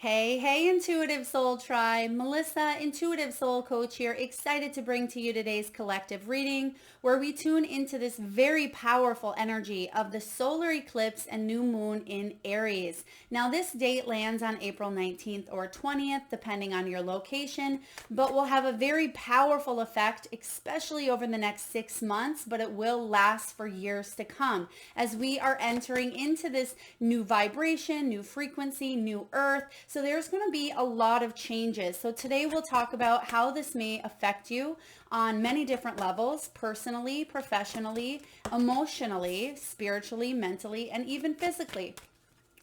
Hey, Intuitive Soul Tribe. Melissa, Intuitive Soul Coach here, excited to bring to you today's collective reading where we tune into this very powerful energy of the solar eclipse and new moon in Aries. Now, this date lands on April 19th or 20th, depending on your location, but will have a very powerful effect, especially over the next 6 months, but it will last for years to come as we are entering into this new vibration, new frequency, new earth. So there's going to be a lot of changes. So today we'll talk about how this may affect you on many different levels, personally, professionally, emotionally, spiritually, mentally, and even physically,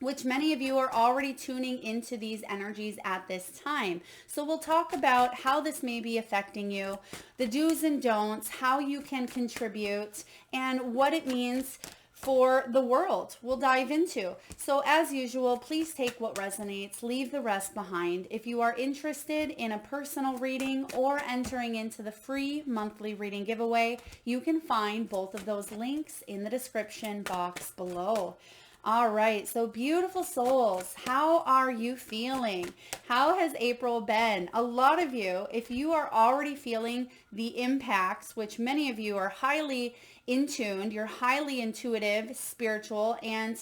which many of you are already tuning into these energies at this time. So we'll talk about how this may be affecting you, the do's and don'ts, how you can contribute, and what it means for the world we'll dive into. So as usual, please take what resonates, leave the rest behind. If you are interested in a personal reading or entering into the free monthly reading giveaway, you can find both of those links in the description box below. All right, so beautiful souls, how are you feeling? How has April been? A lot of you, if you are already feeling the impacts, which many of you are highly in tuned, you're highly intuitive, spiritual, and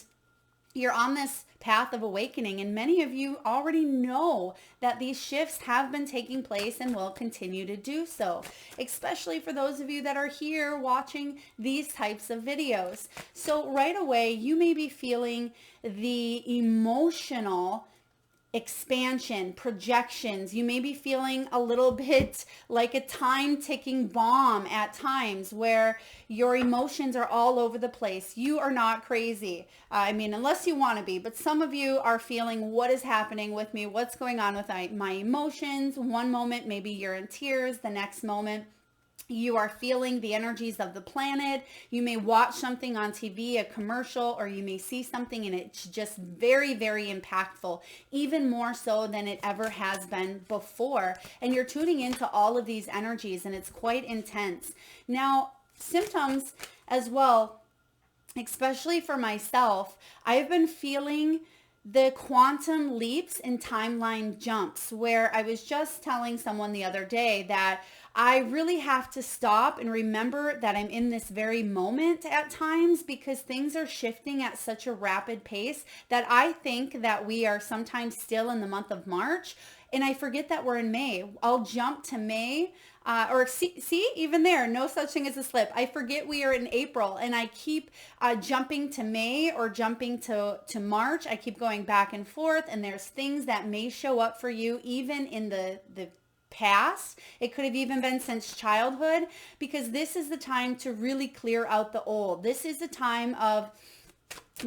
you're on this path of awakening, and many of you already know that these shifts have been taking place and will continue to do so, especially for those of you that are here watching these types of videos. So right away, you may be feeling the emotional expansion, projections. You may be feeling a little bit like a time ticking bomb at times where your emotions are all over the place. You are not crazy. Unless you want to be, but some of you are feeling, what is happening with me? What's going on with my emotions? One moment, maybe you're in tears. The next moment, you are feeling the energies of the planet. You may watch something on TV, a commercial, or you may see something and it's just very, very impactful, even more so than it ever has been before. And you're tuning into all of these energies and it's quite intense. Now, symptoms as well, especially for myself, I've been feeling the quantum leaps and timeline jumps, where I was just telling someone the other day that I really have to stop and remember that I'm in this very moment at times, because things are shifting at such a rapid pace that I think that we are sometimes still in the month of March, and I forget that we're in May. I'll jump to May. Even there, no such thing as a slip. I forget we are in April, and I keep jumping to May or jumping to March. I keep going back and forth, and there's things that may show up for you even in the past. It could have even been since childhood, because this is the time to really clear out the old. This is the time of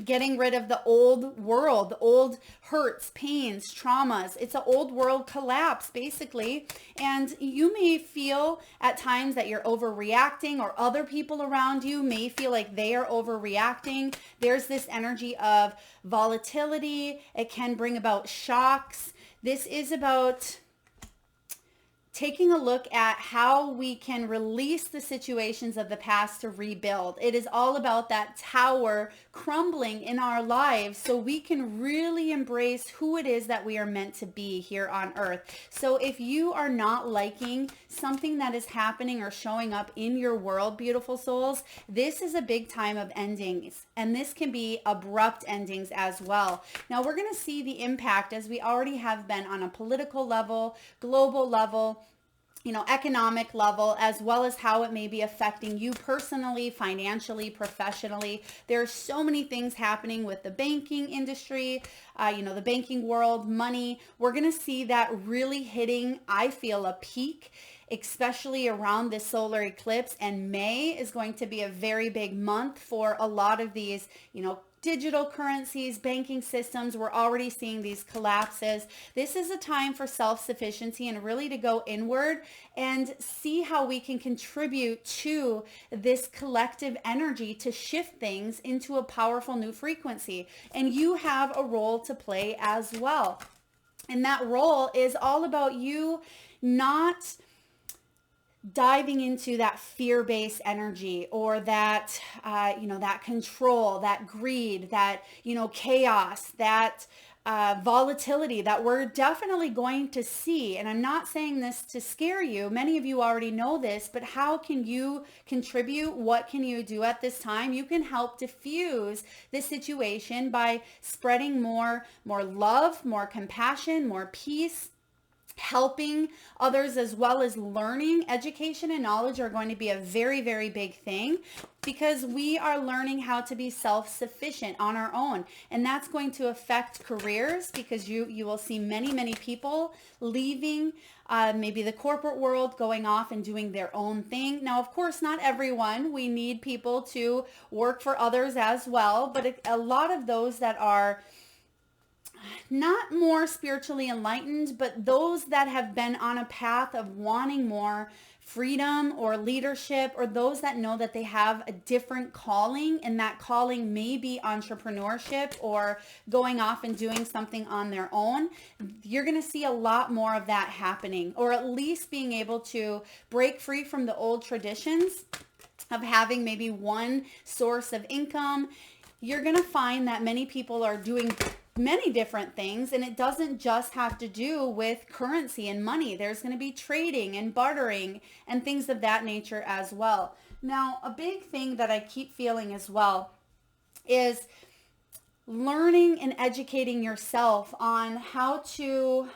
getting rid of the old world, the old hurts, pains, traumas. It's an old world collapse, basically. And you may feel at times that you're overreacting, or other people around you may feel like they are overreacting. There's this energy of volatility. It can bring about shocks. This is about taking a look at how we can release the situations of the past to rebuild. It is all about that tower crumbling in our lives so we can really embrace who it is that we are meant to be here on earth. So if you are not liking something that is happening or showing up in your world, beautiful souls, this is a big time of endings, and this can be abrupt endings as well. Now we're going to see the impact, as we already have been, on a political level, global level, economic level, as well as how it may be affecting you personally, financially, professionally. There are so many things happening with the banking industry, the banking world, money. We're going to see that really hitting, I feel, a peak, especially around this solar eclipse. And May is going to be a very big month for a lot of these, digital currencies, banking systems. We're already seeing these collapses. This is a time for self-sufficiency and really to go inward and see how we can contribute to this collective energy to shift things into a powerful new frequency. And you have a role to play as well. And that role is all about you not diving into that fear-based energy, or that, that control, that greed, that, chaos, that volatility that we're definitely going to see. And I'm not saying this to scare you. Many of you already know this, but how can you contribute? What can you do at this time? You can help diffuse the situation by spreading more love, more compassion, more peace, helping others, as well as learning. Education and knowledge are going to be a very, very big thing, because we are learning how to be self-sufficient on our own. And that's going to affect careers, because you will see many people leaving maybe the corporate world, going off and doing their own thing. Now, of course, not everyone. We need people to work for others as well. But a lot of those that are not more spiritually enlightened, but those that have been on a path of wanting more freedom or leadership, or those that know that they have a different calling, and that calling may be entrepreneurship or going off and doing something on their own, you're going to see a lot more of that happening, or at least being able to break free from the old traditions of having maybe one source of income. You're going to find that many people are doing many different things, and it doesn't just have to do with currency and money. There's going to be trading and bartering and things of that nature as well. Now, a big thing that I keep feeling as well is learning and educating yourself on how to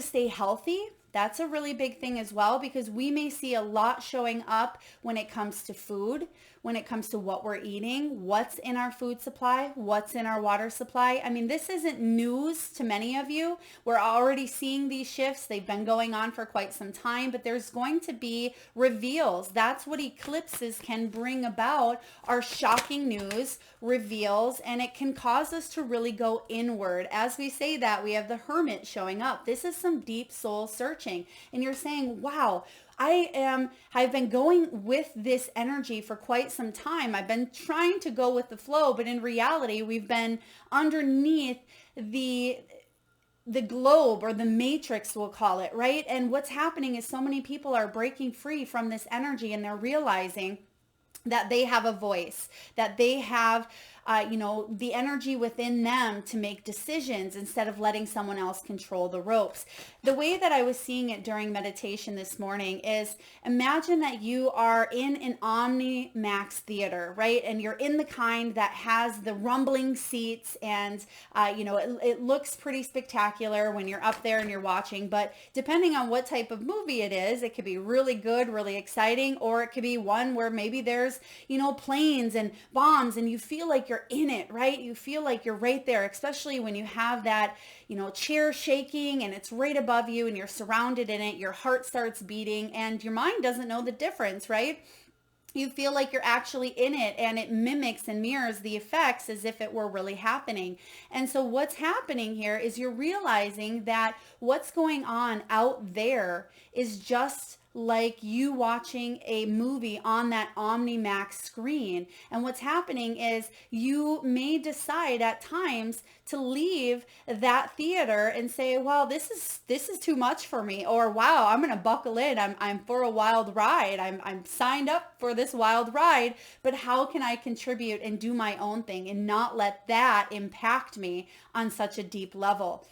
stay healthy. That's a really big thing as well, because we may see a lot showing up when it comes to food, when it comes to what we're eating, what's in our food supply, what's in our water supply. I mean, this isn't news to many of you. We're already seeing these shifts. They've been going on for quite some time, but there's going to be reveals. That's what eclipses can bring about, are shocking news, reveals, and it can cause us to really go inward. As we say that, we have the hermit showing up. This is some deep soul searching. And you're saying, wow, I've been going with this energy for quite some time. I've been trying to go with the flow, but in reality, we've been underneath the globe, or the matrix, we'll call it, right? And what's happening is so many people are breaking free from this energy, and they're realizing that they have a voice, that they have the energy within them to make decisions instead of letting someone else control the ropes. The way that I was seeing it during meditation this morning is, imagine that you are in an Omni Max theater, right? And you're in the kind that has the rumbling seats, and it looks pretty spectacular when you're up there and you're watching. But depending on what type of movie it is, it could be really good, really exciting, or it could be one where maybe there's planes and bombs, and you feel like you're in it, right? You feel like you're right there, especially when you have that, chair shaking and it's right above you and you're surrounded in it. Your heart starts beating and your mind doesn't know the difference, right? You feel like you're actually in it, and it mimics and mirrors the effects as if it were really happening. And so what's happening here is you're realizing that what's going on out there is just like you watching a movie on that OmniMax screen. And what's happening is you may decide at times to leave that theater and say, well, this is too much for me, or wow, I'm going to buckle in. I'm for a wild ride. I'm signed up for this wild ride, but how can I contribute and do my own thing and not let that impact me on such a deep level?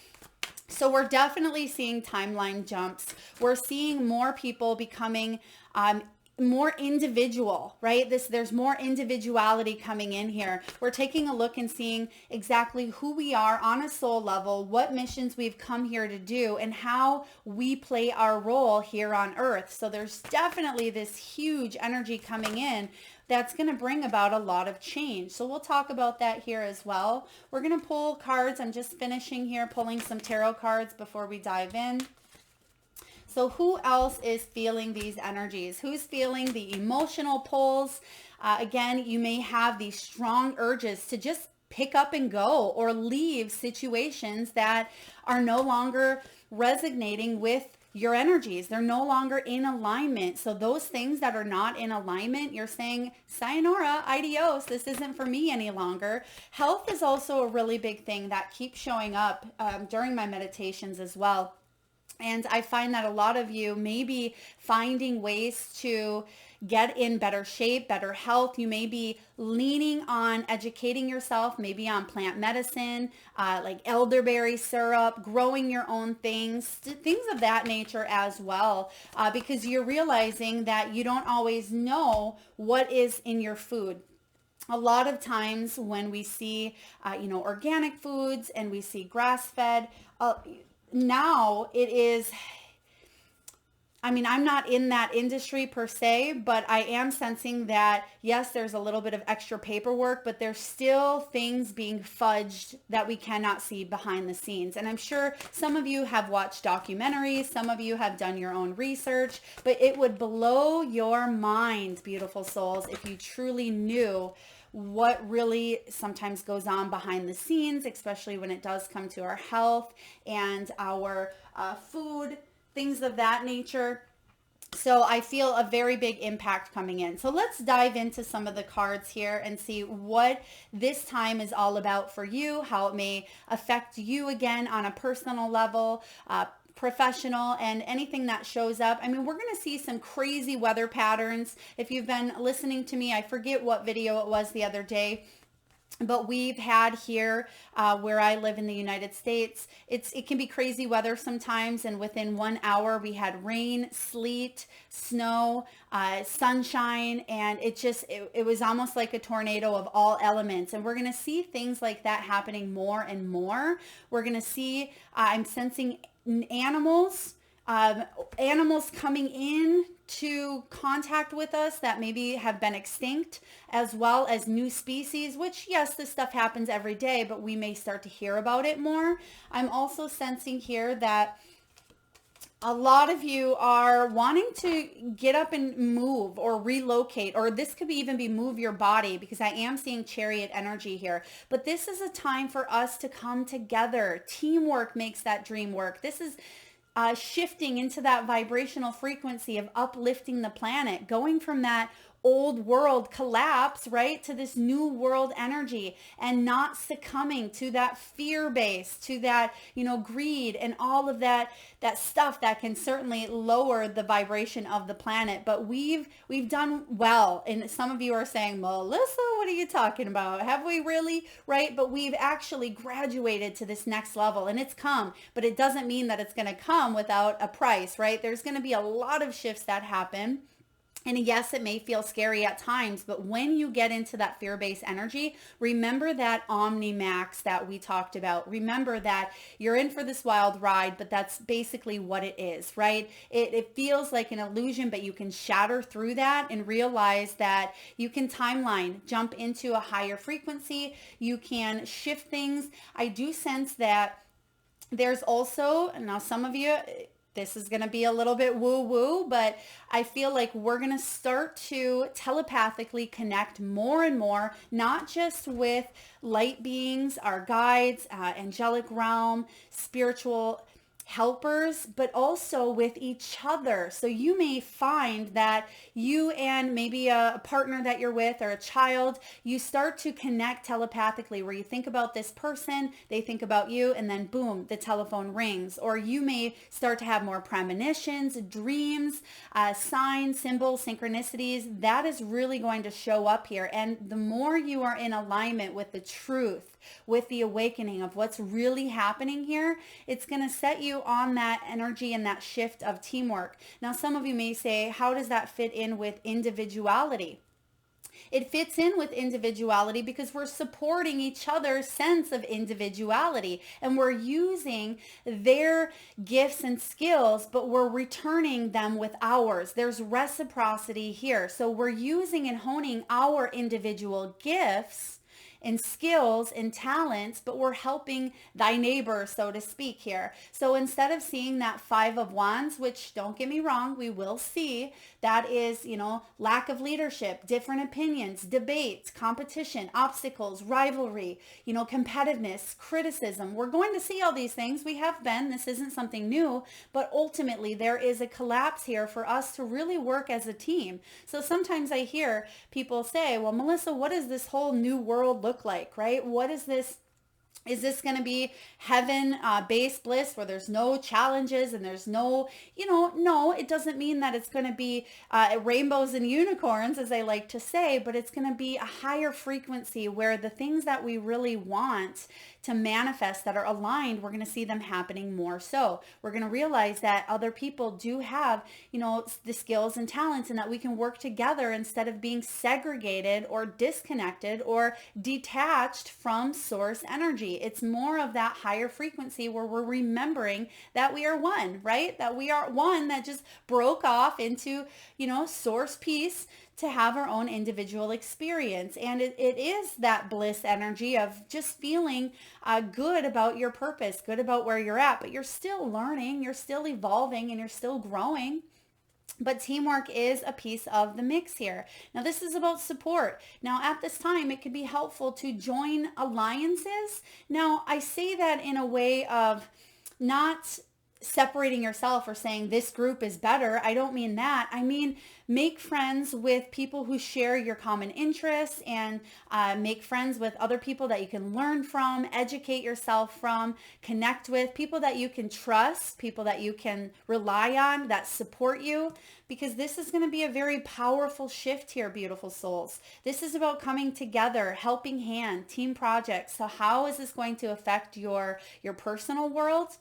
So we're definitely seeing timeline jumps. We're seeing more people becoming more individual, right? There's more individuality coming in here. We're taking a look and seeing exactly who we are on a soul level, what missions we've come here to do, and how we play our role here on earth. So there's definitely this huge energy coming in that's going to bring about a lot of change. So we'll talk about that here as well. We're going to pull cards. I'm just finishing here pulling some tarot cards before we dive in. So who else is feeling these energies? Who's feeling the emotional pulls? Again, you may have these strong urges to just pick up and go, or leave situations that are no longer resonating with your energies. They're no longer in alignment. So those things that are not in alignment, you're saying, sayonara, adios, this isn't for me any longer. Health is also a really big thing that keeps showing up during my meditations as well. And I find that a lot of you may be finding ways to get in better shape, better health. You may be leaning on educating yourself, maybe on plant medicine, like elderberry syrup, growing your own things of that nature as well, because you're realizing that you don't always know what is in your food. A lot of times when we see, organic foods and we see grass-fed, now it is, I'm not in that industry per se, but I am sensing that, yes, there's a little bit of extra paperwork, but there's still things being fudged that we cannot see behind the scenes. And I'm sure some of you have watched documentaries, some of you have done your own research, but it would blow your mind, beautiful souls, if you truly knew what really sometimes goes on behind the scenes, especially when it does come to our health and our food, things of that nature. So I feel a very big impact coming in. So let's dive into some of the cards here and see what this time is all about for you, how it may affect you again on a personal level, professional, and anything that shows up. We're going to see some crazy weather patterns. If you've been listening to me, I forget what video it was the other day, but we've had here where I live in the United States, it can be crazy weather sometimes, and within 1 hour we had rain, sleet, snow, sunshine, and it was almost like a tornado of all elements. And we're going to see things like that happening more and more. We're going to see, I'm sensing animals coming in to contact with us that maybe have been extinct, as well as new species, which, yes, this stuff happens every day, but we may start to hear about it more. I'm also sensing here that a lot of you are wanting to get up and move or relocate, or this could even be move your body, because I am seeing chariot energy here. But this is a time for us to come together. Teamwork makes that dream work. This is shifting into that vibrational frequency of uplifting the planet, going from that old world collapse, right, to this new world energy, and not succumbing to that fear base, to that, greed and all of that stuff that can certainly lower the vibration of the planet. But we've done well. And some of you are saying, Melissa, what are you talking about? Have we really? Right? But we've actually graduated to this next level, and it's come, but it doesn't mean that it's going to come without a price, right? There's going to be a lot of shifts that happen. And yes, it may feel scary at times, but when you get into that fear-based energy, remember that Omnimax that we talked about. Remember that you're in for this wild ride, but that's basically what it is, right? It feels like an illusion, but you can shatter through that and realize that you can timeline, jump into a higher frequency. You can shift things. I do sense that there's also, now some of you, this is going to be a little bit woo-woo, but I feel like we're going to start to telepathically connect more and more, not just with light beings, our guides, angelic realm, spiritual helpers, but also with each other. So you may find that you and maybe a partner that you're with, or a child, you start to connect telepathically, where you think about this person, they think about you, and then boom, the telephone rings. Or you may start to have more premonitions, dreams, signs, symbols, synchronicities. That is really going to show up here. And the more you are in alignment with the truth, with the awakening of what's really happening here, it's going to set you on that energy and that shift of teamwork. Now, some of you may say, how does that fit in with individuality? It fits in with individuality because we're supporting each other's sense of individuality, and we're using their gifts and skills, but we're returning them with ours. There's reciprocity here. So we're using and honing our individual gifts and skills and talents, but we're helping thy neighbor, so to speak here. So instead of seeing that 5 of Wands, which, don't get me wrong, we will see, that is, lack of leadership, different opinions, debates, competition, obstacles, rivalry, competitiveness, criticism. We're going to see all these things. We have been. This isn't something new, but ultimately there is a collapse here for us to really work as a team. So sometimes I hear people say, well, Melissa, what does this whole new world look like, right? What is this Is this going to be heaven based bliss where there's no challenges and there's no, no, it doesn't mean that it's going to be rainbows and unicorns, as I like to say, but it's going to be a higher frequency where the things that we really want to manifest that are aligned, we're going to see them happening more so. We're going to realize that other people do have, the skills and talents, and that we can work together instead of being segregated or disconnected or detached from source energy. It's more of that higher frequency where we're remembering that we are one, right? That we are one that just broke off into, source peace to have our own individual experience. And it is that bliss energy of just feeling good about your purpose, good about where you're at, but you're still learning, you're still evolving, and you're still growing. But teamwork is a piece of the mix here. Now, this is about support. Now, at this time, it could be helpful to join alliances. Now, I say that in a way of not separating yourself or saying this group is better. I don't mean that. I mean, make friends with people who share your common interests, and make friends with other people that you can learn from, educate yourself from, connect with, people that you can trust, people that you can rely on, that support you, because this is going to be a very powerful shift here, beautiful souls. This is about coming together, helping hand, team projects. So how is this going to affect your personal world?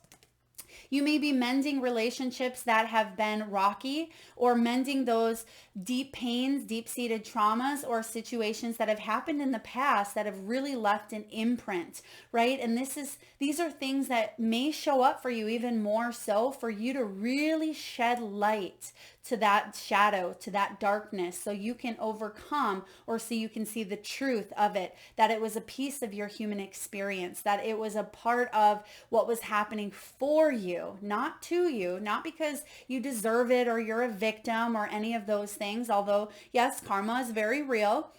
You may be mending relationships that have been rocky, or mending those deep pains, deep-seated traumas, or situations that have happened in the past that have really left an imprint, right? And these are things that may show up for you even more so, for you to really shed light to that shadow, to that darkness, so you can overcome, or so you can see the truth of it, that it was a piece of your human experience, that it was a part of what was happening for you, not to you, not because you deserve it or you're a victim or any of those things. Although, yes, karma is very real.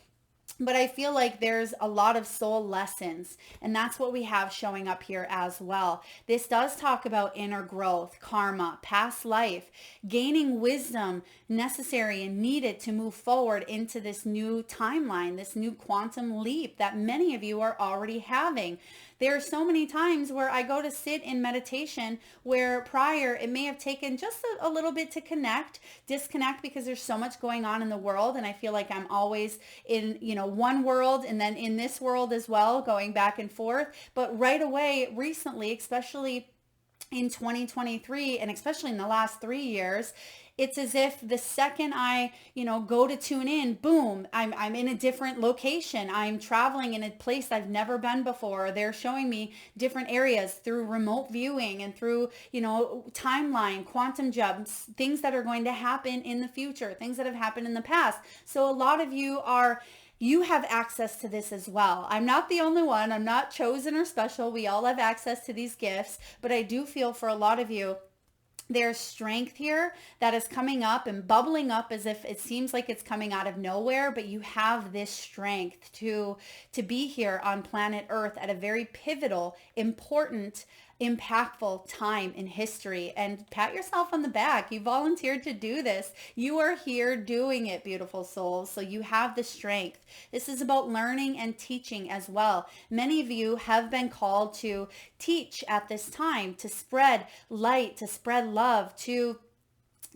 But I feel like there's a lot of soul lessons, and that's what we have showing up here as well. This does talk about inner growth, karma, past life, gaining wisdom necessary and needed to move forward into this new timeline, this new quantum leap that many of you are already having. There are so many times where I go to sit in meditation where prior it may have taken just a little bit to disconnect, because there's so much going on in the world, and I feel like I'm always in, one world and then in this world as well, going back and forth. But right away, recently, especially in 2023, and especially in the last 3 years, it's as if the second I, go to tune in, boom, I'm in a different location. I'm traveling in a place I've never been before. They're showing me different areas through remote viewing and through, timeline, quantum jumps, things that are going to happen in the future, things that have happened in the past. So a lot of you have access to this as well. I'm not the only one. I'm not chosen or special. We all have access to these gifts, but I do feel for a lot of you, there's strength here that is coming up and bubbling up as if it seems like it's coming out of nowhere, but you have this strength to be here on planet Earth at a very pivotal, important, impactful time in history. And pat yourself on the back. You volunteered to do this. You are here doing it, beautiful souls. So you have the strength. This is about learning and teaching as well. Many of you have been called to teach at this time, to spread light, to spread love, to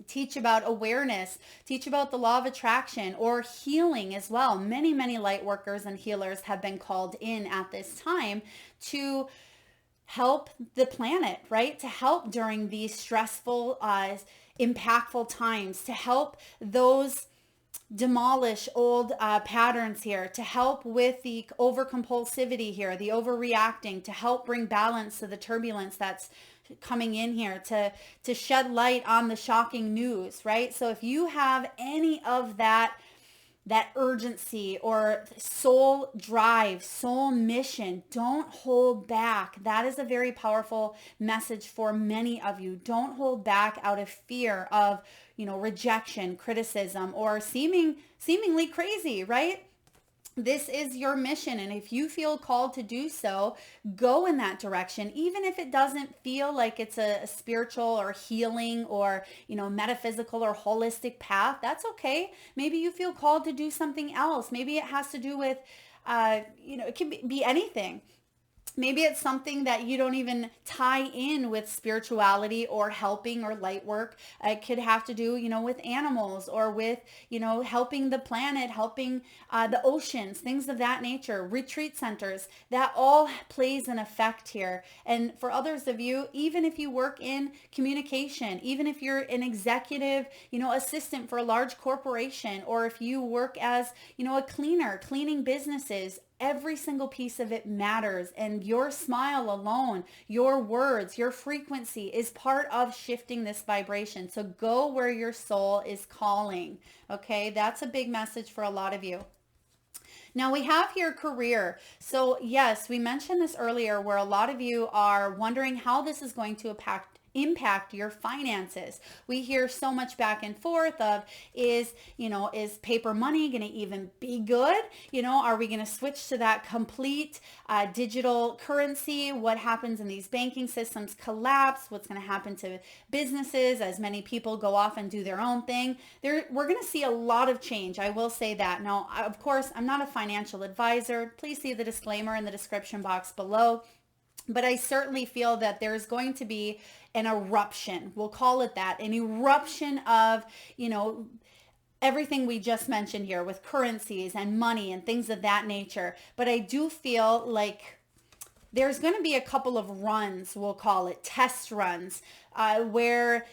teach about awareness, teach about the law of attraction, or healing as well. Many, many light workers and healers have been called in at this time to help the planet, right? To help during these stressful, impactful times, to help those demolish old patterns here, to help with the overcompulsivity here, the overreacting, to help bring balance to the turbulence that's coming in here, to shed light on the shocking news, right? So if you have any of that urgency or soul drive, soul mission, don't hold back. That is a very powerful message for many of you. Don't hold back out of fear of, rejection, criticism, or seemingly crazy, right? This is your mission, and if you feel called to do so, go in that direction, even if it doesn't feel like it's a spiritual or healing or, metaphysical or holistic path. That's okay. Maybe you feel called to do something else. Maybe it has to do with, it can be anything. Maybe it's something that you don't even tie in with spirituality or helping or light work. It could have to do, with animals or with, helping the planet, helping the oceans, things of that nature, retreat centers. That all plays an effect here. And for others of you, even if you work in communication, even if you're an executive, assistant for a large corporation, or if you work as, a cleaner, cleaning businesses, every single piece of it matters. And your smile alone, your words, your frequency is part of shifting this vibration. So go where your soul is calling. Okay, that's a big message for a lot of you. Now we have here career. So yes, we mentioned this earlier where a lot of you are wondering how this is going to impact your finances. We hear so much back and forth of is paper money going to even be good? Are we going to switch to that complete digital currency? What happens in these banking systems collapse? What's going to happen to businesses as many people go off and do their own thing? We're going to see a lot of change. I will say that. Now, of course, I'm not a financial advisor. Please see the disclaimer in the description box below. But I certainly feel that there's going to be an eruption. We'll call it that, an eruption of, everything we just mentioned here with currencies and money and things of that nature. But I do feel like there's going to be a couple of runs, we'll call it test runs, where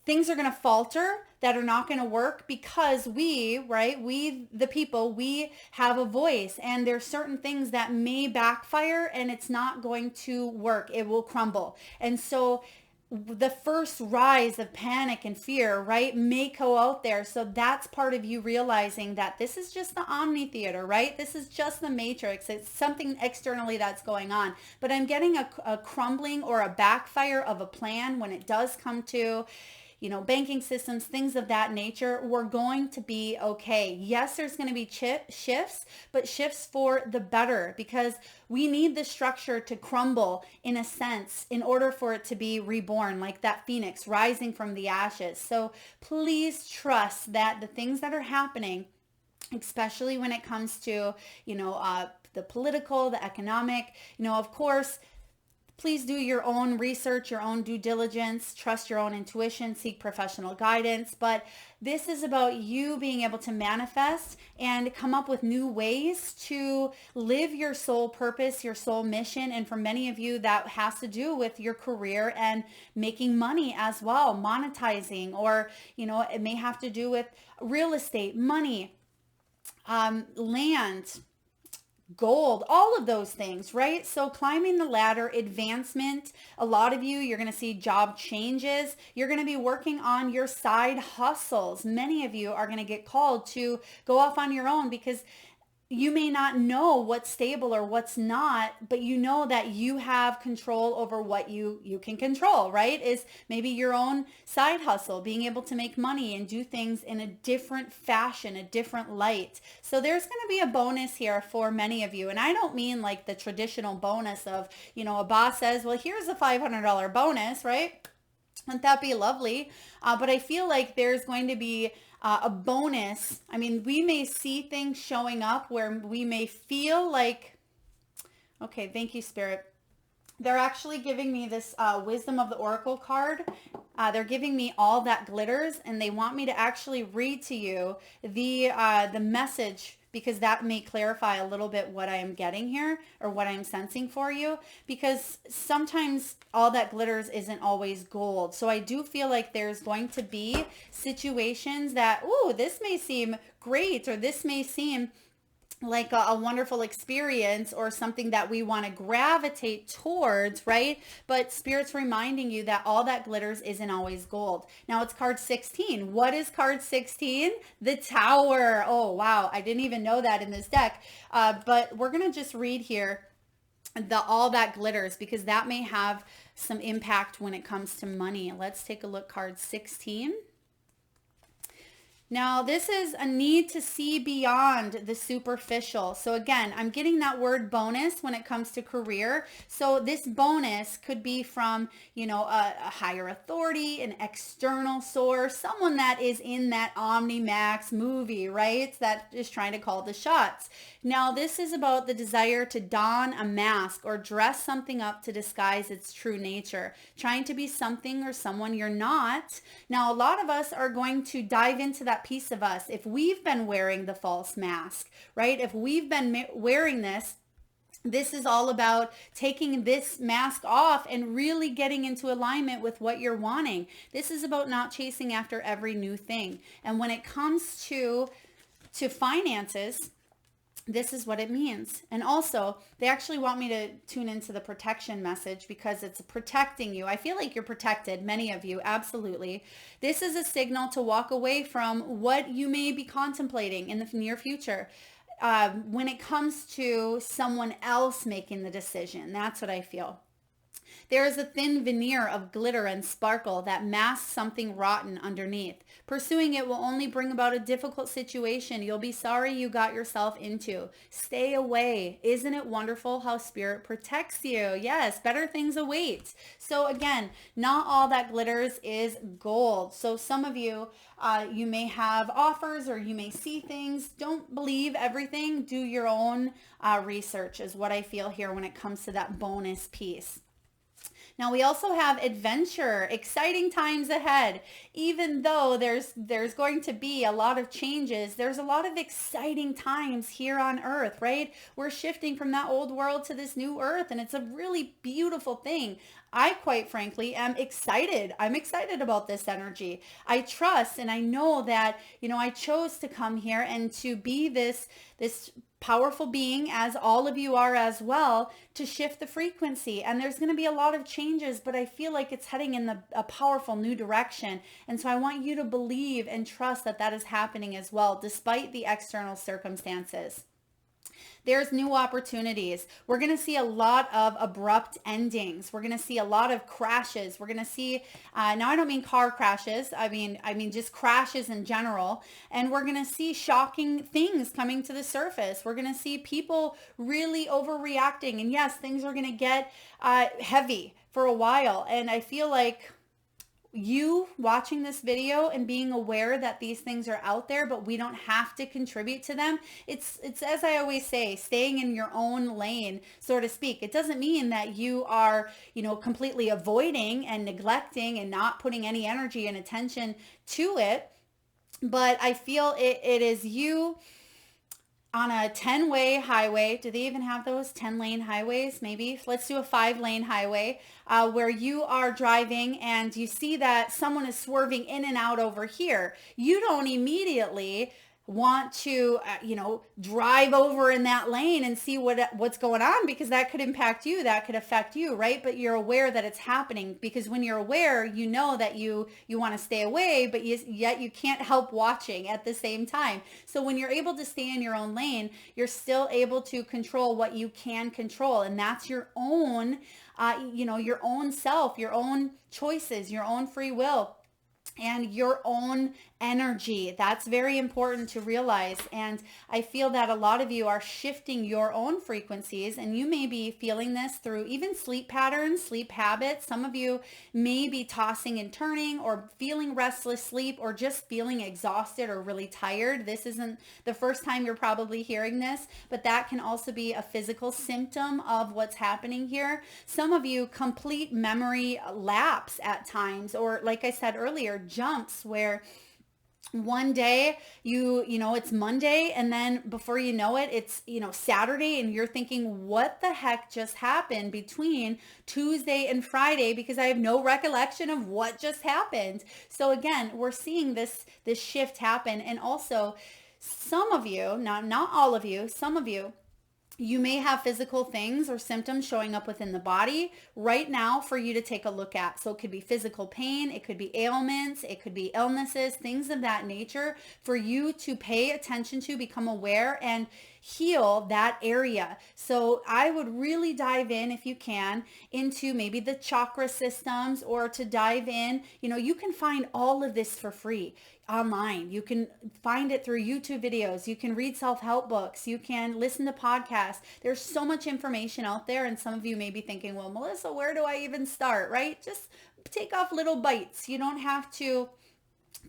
things are going to falter, that are not going to work because we the people, we have a voice, and there's certain things that may backfire and it's not going to work. It will crumble. And so the first rise of panic and fear, may go out there. So that's part of you realizing that this is just the Omni Theater, This is just the Matrix. It's something externally that's going on. But I'm getting a crumbling or a backfire of a plan when it does come to banking systems, things of that nature. We're going to be okay. Yes, there's going to be shifts, but shifts for the better, because we need the structure to crumble in a sense in order for it to be reborn, like that phoenix rising from the ashes. So please trust that the things that are happening, especially when it comes to, the political, the economic, of course, please do your own research, your own due diligence, trust your own intuition, seek professional guidance. But this is about you being able to manifest and come up with new ways to live your soul purpose, your soul mission. And for many of you, that has to do with your career and making money as well, monetizing, or, it may have to do with real estate, money, land, gold, all of those things, So climbing the ladder, advancement, a lot of you, you're going to see job changes. You're going to be working on your side hustles. Many of you are going to get called to go off on your own because you may not know what's stable or what's not, but you know that you have control over what you can control, Is maybe your own side hustle, being able to make money and do things in a different fashion, a different light. So there's going to be a bonus here for many of you. And I don't mean like the traditional bonus of, a boss says, well, here's a $500 bonus, Wouldn't that be lovely? But I feel like there's going to be a bonus. I mean, we may see things showing up where we may feel like, okay, thank you, Spirit. They're actually giving me this Wisdom of the Oracle card. They're giving me all that glitters, and they want me to actually read to you the message, because that may clarify a little bit what I am getting here or what I'm sensing for you, because sometimes all that glitters isn't always gold. So I do feel like there's going to be situations that, ooh, this may seem great, or this may seem like a wonderful experience or something that we want to gravitate towards, But Spirit's reminding you that all that glitters isn't always gold. Now it's card 16. What is card 16? The Tower. Oh, wow. I didn't even know that in this deck. But we're going to just read here all that glitters, because that may have some impact when it comes to money. Let's take a look. Card 16. Now, this is a need to see beyond the superficial. So again, I'm getting that word bonus when it comes to career. So this bonus could be from, a higher authority, an external source, someone that is in that Omnimax movie, right? That is trying to call the shots. Now, this is about the desire to don a mask or dress something up to disguise its true nature, trying to be something or someone you're not. Now, a lot of us are going to dive into that piece of us if we've been wearing the false mask, right? If we've been wearing this is all about taking this mask off and really getting into alignment with what you're wanting. This is about not chasing after every new thing. And when it comes to finances, this is what it means. And also, they actually want me to tune into the protection message because it's protecting you. I feel like you're protected, many of you, absolutely. This is a signal to walk away from what you may be contemplating in the near future. When it comes to someone else making the decision, that's what I feel. There is a thin veneer of glitter and sparkle that masks something rotten underneath. Pursuing it will only bring about a difficult situation you'll be sorry you got yourself into. Stay away. Isn't it wonderful how spirit protects you? Yes, better things await. So again, not all that glitters is gold. So some of you, you may have offers or you may see things. Don't believe everything. Do your own research is what I feel here when it comes to that bonus piece. Now we also have adventure, exciting times ahead. Even though there's going to be a lot of changes, there's a lot of exciting times here on earth, right? We're shifting from that old world to this new earth, and it's a really beautiful thing. I quite frankly am excited. I'm excited about this energy. I trust and I know that, I chose to come here and to be this powerful being, as all of you are as well, to shift the frequency. And there's going to be a lot of changes, but I feel like it's heading in a powerful new direction. And so I want you to believe and trust that that is happening as well, despite the external circumstances. There's new opportunities. We're going to see a lot of abrupt endings. We're going to see a lot of crashes. We're going to see, now I don't mean car crashes. I mean just crashes in general. And we're going to see shocking things coming to the surface. We're going to see people really overreacting. And yes, things are going to get heavy for a while. And I feel like you watching this video and being aware that these things are out there, but we don't have to contribute to them. It's as I always say, staying in your own lane, so to speak. It doesn't mean that you are, completely avoiding and neglecting and not putting any energy and attention to it. But I feel it is you on a 10-way highway. Do they even have those 10-lane highways? Maybe. Let's do a 5-lane highway where you are driving and you see that someone is swerving in and out over here. You don't immediately want to, drive over in that lane and see what's going on, because that could impact you, that could affect you, right? But you're aware that it's happening, because when you're aware, you know that you want to stay away, but yet you can't help watching at the same time. So when you're able to stay in your own lane, you're still able to control what you can control, and that's your own, your own self, your own choices, your own free will, and your own energy. That's very important to realize. And I feel that a lot of you are shifting your own frequencies, and you may be feeling this through even sleep patterns, sleep habits. Some of you may be tossing and turning or feeling restless sleep or just feeling exhausted or really tired. This isn't the first time you're probably hearing this, but that can also be a physical symptom of what's happening here. Some of you complete memory lapse at times, or like I said earlier, jumps where one day it's Monday, and then before you know it, it's Saturday, and you're thinking, what the heck just happened between Tuesday and Friday, because I have no recollection of what just happened. So again, we're seeing this shift happen. And also, some of you, not all of you, some of you may have physical things or symptoms showing up within the body right now for you to take a look at. So it could be physical pain, it could be ailments, it could be illnesses, things of that nature for you to pay attention to, become aware, and heal that area. So I would really dive in, if you can, into maybe the chakra systems, or to dive in, you can find all of this for free online. You can find it through YouTube videos. You can read self-help books. You can listen to podcasts. There's so much information out there. And some of you may be thinking, well, Melissa, where do I even start, right? Just take off little bites. You don't have to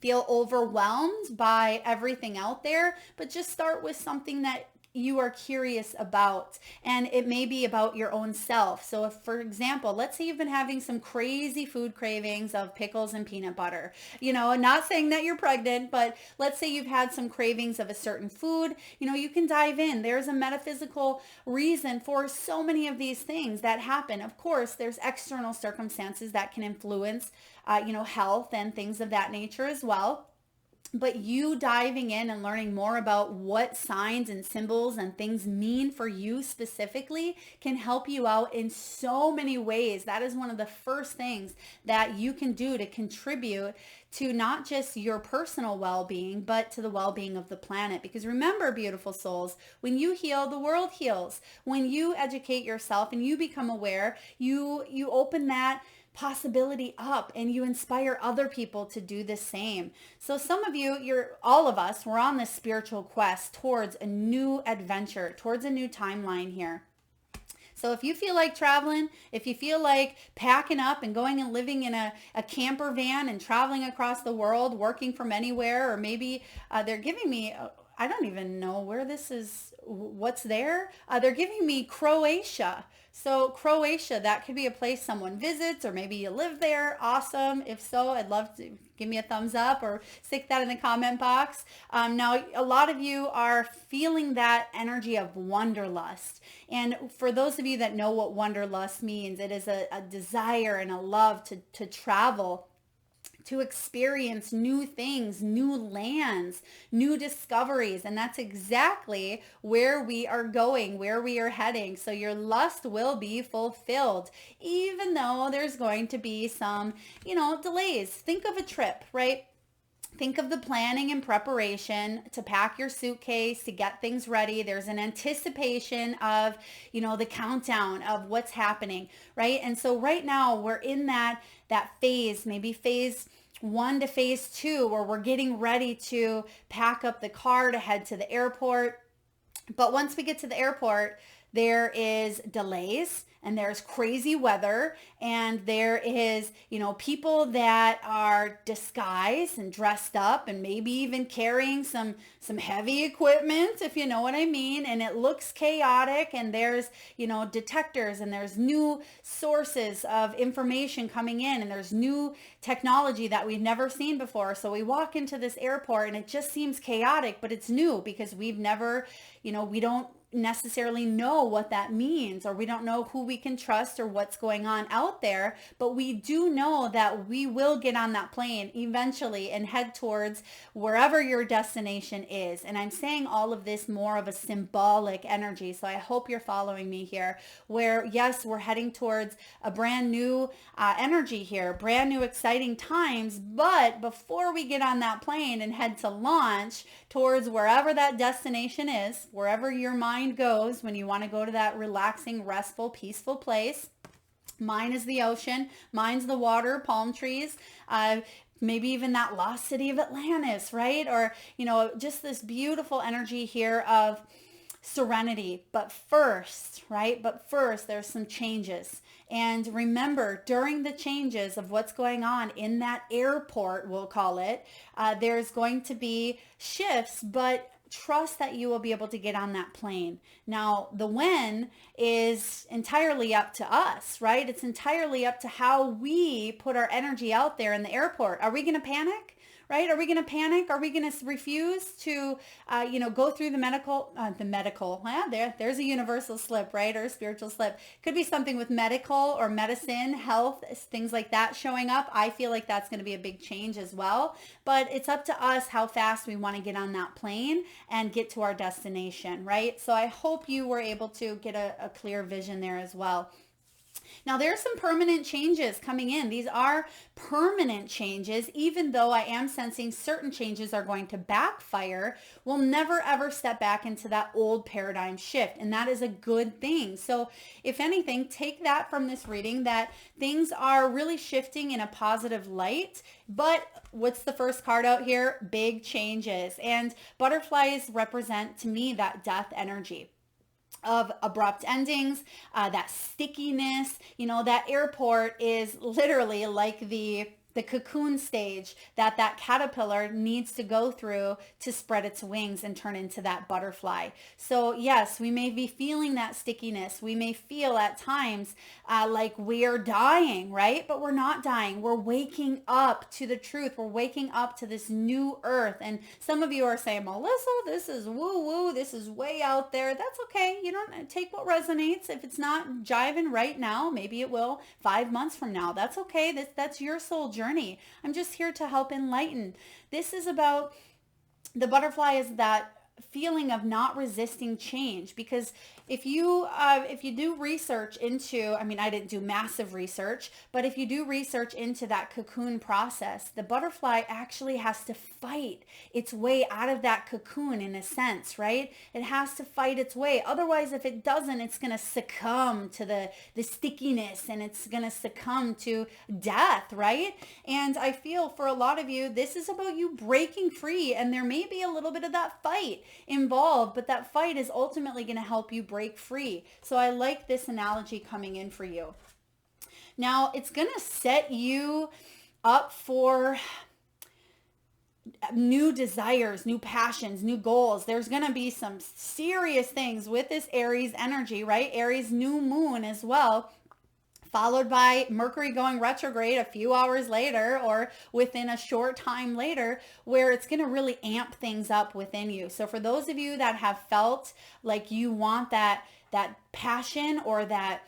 feel overwhelmed by everything out there, but just start with something that you are curious about, and it may be about your own self. So if, for example, let's say you've been having some crazy food cravings of pickles and peanut butter, not saying that you're pregnant, but let's say you've had some cravings of a certain food, you can dive in. There's a metaphysical reason for so many of these things that happen. Of course, there's external circumstances that can influence, health and things of that nature as well. But you diving in and learning more about what signs and symbols and things mean for you specifically can help you out in so many ways. That is one of the first things that you can do to contribute to not just your personal well-being, but to the well-being of the planet. Because remember, beautiful souls, when you heal, the world heals. When you educate yourself and you become aware, you open that possibility up and you inspire other people to do the same. So some of you, all of us, we're on this spiritual quest towards a new adventure, towards a new timeline here. So if you feel like traveling, if you feel like packing up and going and living in a camper van and traveling across the world, working from anywhere, or maybe they're giving me, I don't even know where this is, what's there. They're giving me Croatia. So Croatia, that could be a place someone visits, or maybe you live there. Awesome. If so, I'd love to give me a thumbs up or stick that in the comment box. Now, a lot of you are feeling that energy of wanderlust. And for those of you that know what wanderlust means, it is a desire and a love to travel, to experience new things, new lands, new discoveries. And that's exactly where we are going, where we are heading. So your lust will be fulfilled, even though there's going to be some, delays. Think of a trip, right? Think of the planning and preparation to pack your suitcase, to get things ready. There's an anticipation of, the countdown of what's happening, right? And so right now we're in that phase, maybe phase 1 to phase 2, where we're getting ready to pack up the car to head to the airport. But once we get to the airport, there is delays, and there's crazy weather, and there is, people that are disguised and dressed up and maybe even carrying some heavy equipment, if you know what I mean. And it looks chaotic, and there's, detectors, and there's new sources of information coming in, and there's new technology that we've never seen before. So we walk into this airport and it just seems chaotic, but it's new because we've never, we don't necessarily know what that means, or we don't know who we can trust or what's going on out there. But we do know that we will get on that plane eventually and head towards wherever your destination is. And I'm saying all of this more of a symbolic energy. So I hope you're following me here, where yes, we're heading towards a brand new energy here, brand new exciting times. But before we get on that plane and head to launch towards wherever that destination is, wherever your mind goes when you want to go to that relaxing, restful, peaceful place. Mine is the ocean. Mine's the water, palm trees, maybe even that lost city of Atlantis, right? Or, just this beautiful energy here of serenity. But first, there's some changes. And remember, during the changes of what's going on in that airport, we'll call it, there's going to be shifts, but trust that you will be able to get on that plane. Now, the when is entirely up to us, right? It's entirely up to how we put our energy out there in the airport. Are we going to panic? Right? Are we going to panic? Are we going to refuse to, go through the medical, there's a universal slip, right? Or a spiritual slip. Could be something with medical or medicine, health, things like that showing up. I feel like that's going to be a big change as well. But it's up to us how fast we want to get on that plane and get to our destination, right? So I hope you were able to get a clear vision there as well. Now, there are some permanent changes coming in. These are permanent changes, even though I am sensing certain changes are going to backfire. We'll never ever step back into that old paradigm shift, and that is a good thing. So if anything, take that from this reading, that things are really shifting in a positive light. But what's the first card out here? Big changes. And butterflies represent to me that death energy of abrupt endings, that stickiness. That airport is literally like the cocoon stage that caterpillar needs to go through to spread its wings and turn into that butterfly. So yes, we may be feeling that stickiness. We may feel at times like we're dying, right? But we're not dying. We're waking up to the truth. We're waking up to this new earth. And some of you are saying, Melissa, this is woo-woo. This is way out there. That's okay. You don't take what resonates. If it's not jiving right now, maybe it will 5 months from now. That's okay. That's your soul journey. I'm just here to help enlighten. This is about the butterfly, is that feeling of not resisting change. Because if you do research into, I didn't do massive research, but if you do research into that cocoon process, the butterfly actually has to fight its way out of that cocoon in a sense, right? It has to fight its way. Otherwise, if it doesn't, it's going to succumb to the stickiness, and it's going to succumb to death, right? And I feel for a lot of you, this is about you breaking free, and there may be a little bit of that fight involved, but that fight is ultimately going to help you break free. So I like this analogy coming in for you. Now, it's going to set you up for new desires, new passions, new goals. There's going to be some serious things with this Aries energy, right? Aries new moon as well, followed by Mercury going retrograde a few hours later or within a short time later, where it's going to really amp things up within you. So for those of you that have felt like you want that passion or that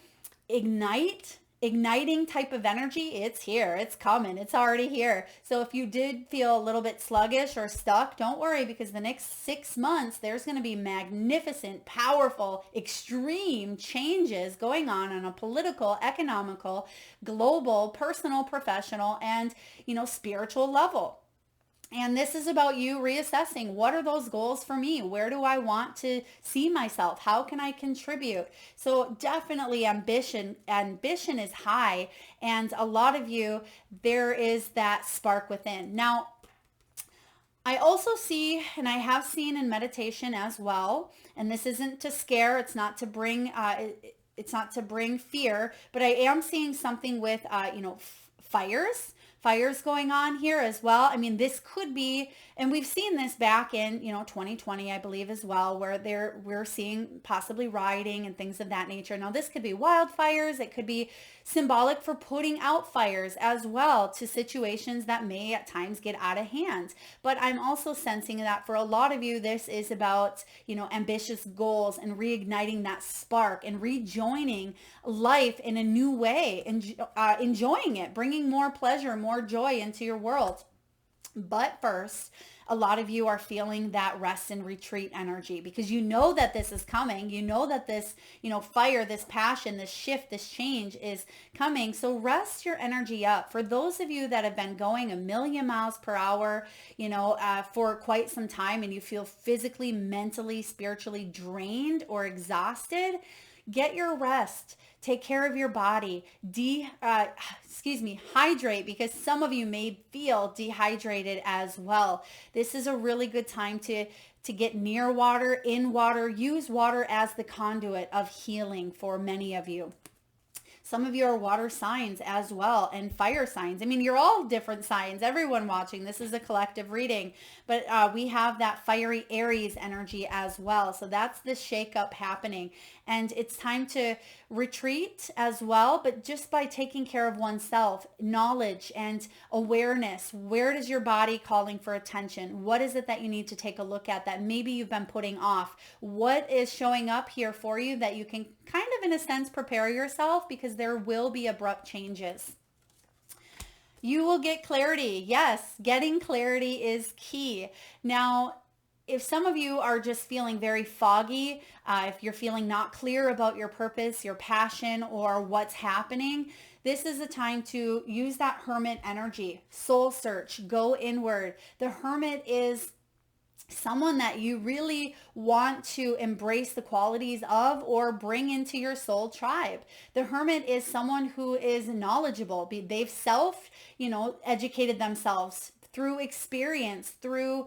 igniting type of energy, it's here, it's coming, it's already here. So if you did feel a little bit sluggish or stuck, don't worry, because the next 6 months, there's going to be magnificent, powerful, extreme changes going on a political, economical, global, personal, professional, and, spiritual level. And this is about you reassessing, what are those goals for me? Where do I want to see myself? How can I contribute? So definitely ambition is high. And a lot of you, there is that spark within. Now, I also see, and I have seen in meditation as well, and this isn't to scare, it's not to bring fear, but I am seeing something with, fires going on here as well. This could be, and we've seen this back in, 2020, I believe as well, where we're seeing possibly rioting and things of that nature. Now, this could be wildfires. It could be symbolic for putting out fires as well to situations that may at times get out of hand. But I'm also sensing that for a lot of you, this is about, ambitious goals and reigniting that spark and rejoining life in a new way and enjoying it, bringing more pleasure, more joy into your world. But first, a lot of you are feeling that rest and retreat energy, because you know that this is coming. You know that this, fire, this passion, this shift, this change is coming. So rest your energy up. For those of you that have been going a million miles per hour, for quite some time, and you feel physically, mentally, spiritually drained or exhausted, get your rest. Take care of your body. Hydrate, because some of you may feel dehydrated as well. This is a really good time to get near water, in water. Use water as the conduit of healing for many of you. Some of you are water signs as well, and fire signs. You're all different signs. Everyone watching, this is a collective reading, but we have that fiery Aries energy as well. So that's the shakeup happening. And it's time to retreat as well, but just by taking care of oneself, knowledge and awareness. Where is your body calling for attention? What is it that you need to take a look at that maybe you've been putting off? What is showing up here for you that you can kind of, in a sense, prepare yourself, because there will be abrupt changes. You will get clarity. Yes, getting clarity is key. Now, if some of you are just feeling very foggy, if you're feeling not clear about your purpose, your passion, or what's happening, this is a time to use that hermit energy. Soul search, go inward. The hermit is someone that you really want to embrace the qualities of or bring into your soul tribe. The hermit is someone who is knowledgeable. They've educated themselves through experience, through,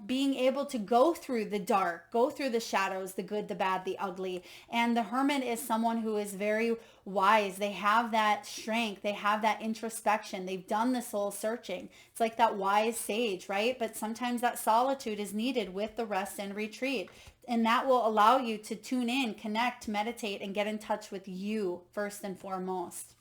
being able to go through the dark, go through the shadows, the good, the bad, the ugly. And the hermit is someone who is very wise. They have that strength. They have that introspection. They've done the soul searching. It's like that wise sage, right? But sometimes that solitude is needed with the rest and retreat. And that will allow you to tune in, connect, meditate, and get in touch with you first and foremost.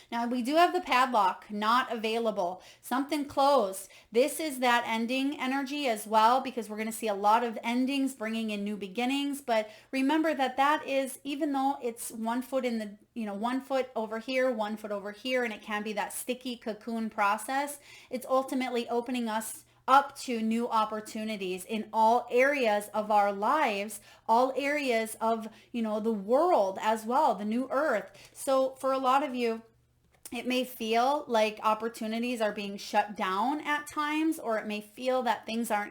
Now we do have the padlock, not available, something closed. This is that ending energy as well, because we're going to see a lot of endings bringing in new beginnings. But remember that is, even though it's 1 foot in the, 1 foot over here, 1 foot over here, and it can be that sticky cocoon process, it's ultimately opening us up to new opportunities in all areas of our lives, all areas of, the world as well, the new earth. So for a lot of you, it may feel like opportunities are being shut down at times, or it may feel that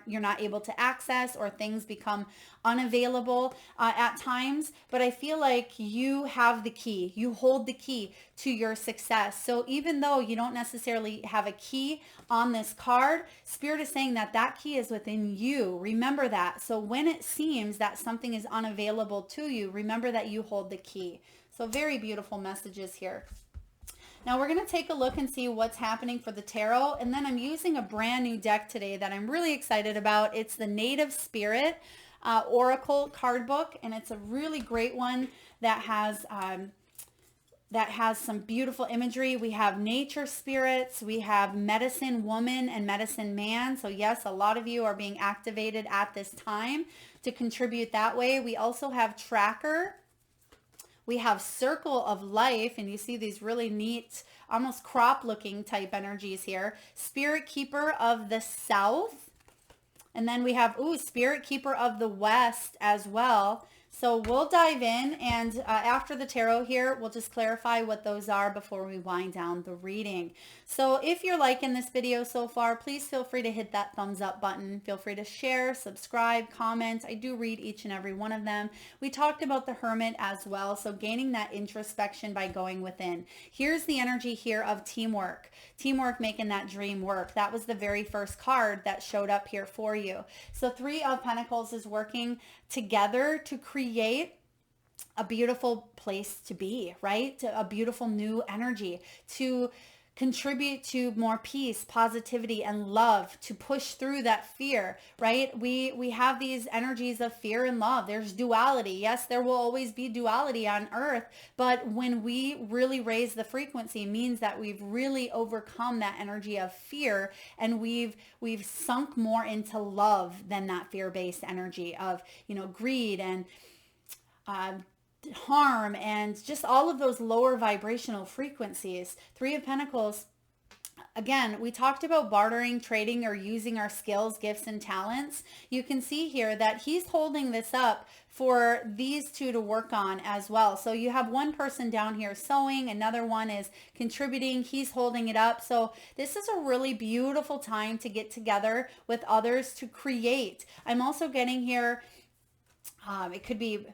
you're not able to access, or things become unavailable at times. But I feel like you have the key. You hold the key to your success. So even though you don't necessarily have a key on this card, Spirit is saying that key is within you. Remember that. So when it seems that something is unavailable to you, remember that you hold the key. So very beautiful messages here. Now we're going to take a look and see what's happening for the tarot. And then I'm using a brand new deck today that I'm really excited about. It's the Native Spirit Oracle card book. And it's a really great one that has some beautiful imagery. We have nature spirits. We have medicine woman and medicine man. So yes, a lot of you are being activated at this time to contribute that way. We also have tracker. We have circle of life, and you see these really neat, almost crop looking type energies here. Spirit keeper of the south. And then we have, spirit keeper of the west as well. So we'll dive in, and after the tarot here, we'll just clarify what those are before we wind down the reading. So if you're liking this video so far, please feel free to hit that thumbs up button. Feel free to share, subscribe, comment. I do read each and every one of them. We talked about the hermit as well, so gaining that introspection by going within. Here's the energy here of teamwork. Teamwork making that dream work. That was the very first card that showed up here for you. So 3 of Pentacles is working together to create a beautiful place to be, right? A beautiful new energy, to contribute to more peace, positivity, and love, to push through that fear, right? We have these energies of fear and love. There's duality. Yes, there will always be duality on earth, but when we really raise the frequency, it means that we've really overcome that energy of fear, and we've sunk more into love than that fear-based energy of, greed and harm and just all of those lower vibrational frequencies. 3 of Pentacles, again, we talked about bartering, trading, or using our skills, gifts, and talents. You can see here that he's holding this up for these 2 to work on as well. So you have one person down here sewing, another one is contributing, he's holding it up. So this is a really beautiful time to get together with others to create. I'm also getting here, it could be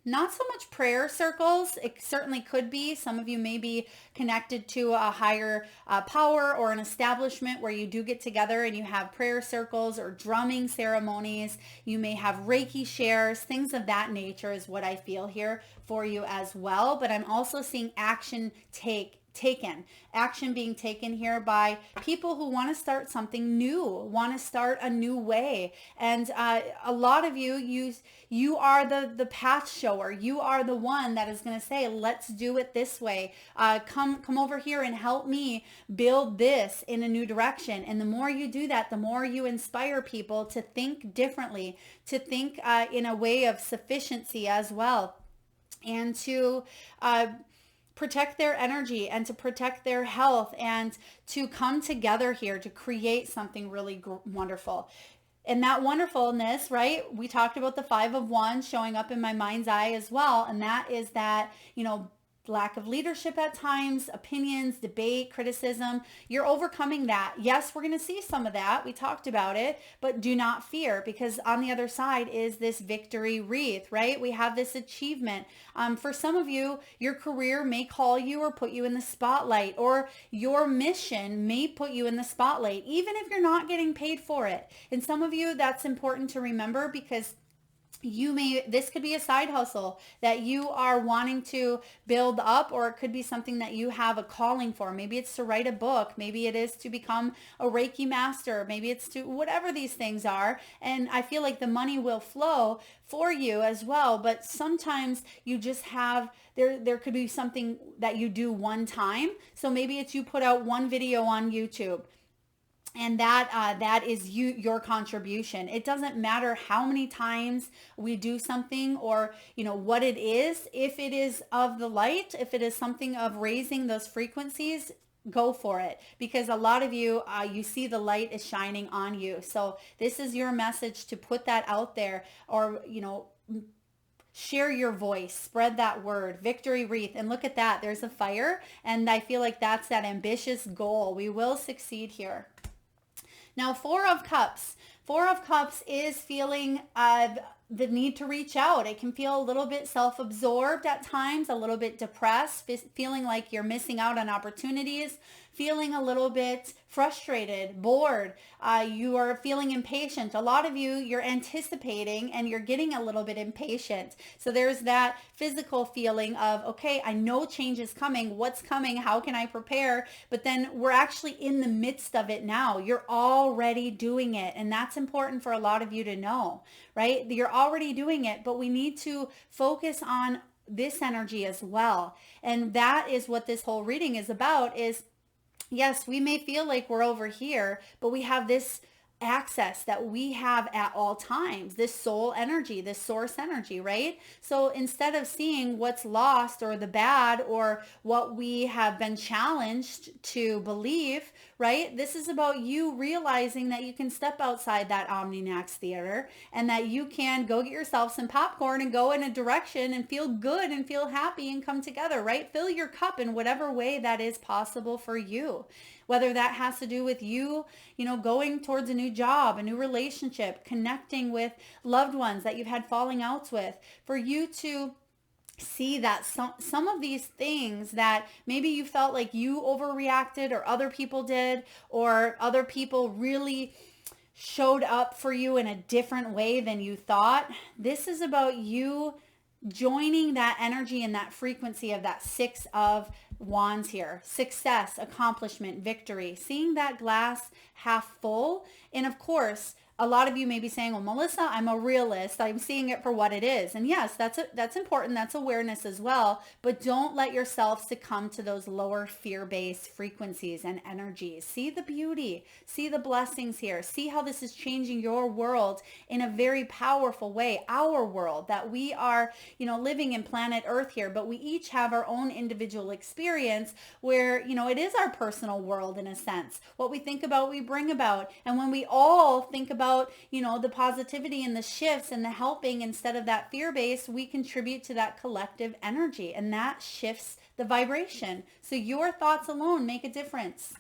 not so much prayer circles. It certainly could be. Some of you may be connected to a higher power or an establishment where you do get together and you have prayer circles or drumming ceremonies. You may have Reiki shares, things of that nature is what I feel here for you as well. But I'm also seeing action action being taken here by people who want to start something new, want to start a new way. And a lot of you are the path shower. You are the one that is going to say, let's do it this way. Come over here and help me build this in a new direction. And the more you do that, the more you inspire people to think differently, to think in a way of sufficiency as well, and to protect their energy and to protect their health and to come together here to create something really wonderful. And that wonderfulness, right? We talked about the 5 of Wands showing up in my mind's eye as well. And that is that, lack of leadership at times, opinions, debate, criticism. You're overcoming that. Yes, we're going to see some of that. We talked about it, but do not fear, because on the other side is this victory wreath, right? We have this achievement. For some of you, your career may call you or put you in the spotlight, or your mission may put you in the spotlight, even if you're not getting paid for it. And some of you, that's important to remember, because this could be a side hustle that you are wanting to build up, or it could be something that you have a calling for. Maybe it's to write a book. Maybe it is to become a Reiki master. Maybe it's to whatever these things are. And I feel like the money will flow for you as well. But sometimes you just have, there could be something that you do one time. So maybe it's you put out one video on YouTube, and that is your contribution. It doesn't matter how many times we do something, or what it is. If it is of the light, if it is something of raising those frequencies, go for it, because a lot of you, you see the light is shining on you. So this is your message to put that out there, or share your voice, spread that word, victory wreath. And look at that, there's a fire, and I feel like that's that ambitious goal. We will succeed here. Now, 4 of Cups. 4 of Cups is feeling the need to reach out. It can feel a little bit self-absorbed at times, a little bit depressed, feeling like you're missing out on opportunities, feeling a little bit frustrated, bored. You are feeling impatient. A lot of you, you're anticipating and you're getting a little bit impatient. So there's that physical feeling of, okay, I know change is coming. What's coming? How can I prepare? But then we're actually in the midst of it now. You're already doing it. And that's important for a lot of you to know, right? You're already doing it, but we need to focus on this energy as well. And that is what this whole reading is about. Is yes, we may feel like we're over here, but we have this access that we have at all times, this soul energy, this source energy, right? So instead of seeing what's lost or the bad or what we have been challenged to believe, right? This is about you realizing that you can step outside that Omninax theater, and that you can go get yourself some popcorn and go in a direction and feel good and feel happy and come together, right? Fill your cup in whatever way that is possible for you. Whether that has to do with you, going towards a new job, a new relationship, connecting with loved ones that you've had falling outs with, for you to see that some of these things that maybe you felt like you overreacted, or other people did, or other people really showed up for you in a different way than you thought. This is about you joining that energy and that frequency of that 6 of Wands here. Success, accomplishment, victory. Seeing that glass half full. And of course, a lot of you may be saying, well, Melissa, I'm a realist. I'm seeing it for what it is. And yes, that's important. That's awareness as well. But don't let yourself succumb to those lower fear-based frequencies and energies. See the beauty. See the blessings here. See how this is changing your world in a very powerful way. Our world that we are, living in planet Earth here, but we each have our own individual experience where, it is our personal world in a sense. What we think about, we bring about. And when we all think about, the positivity and the shifts and the helping instead of that fear-based, we contribute to that collective energy, and that shifts the vibration. So your thoughts alone make a difference.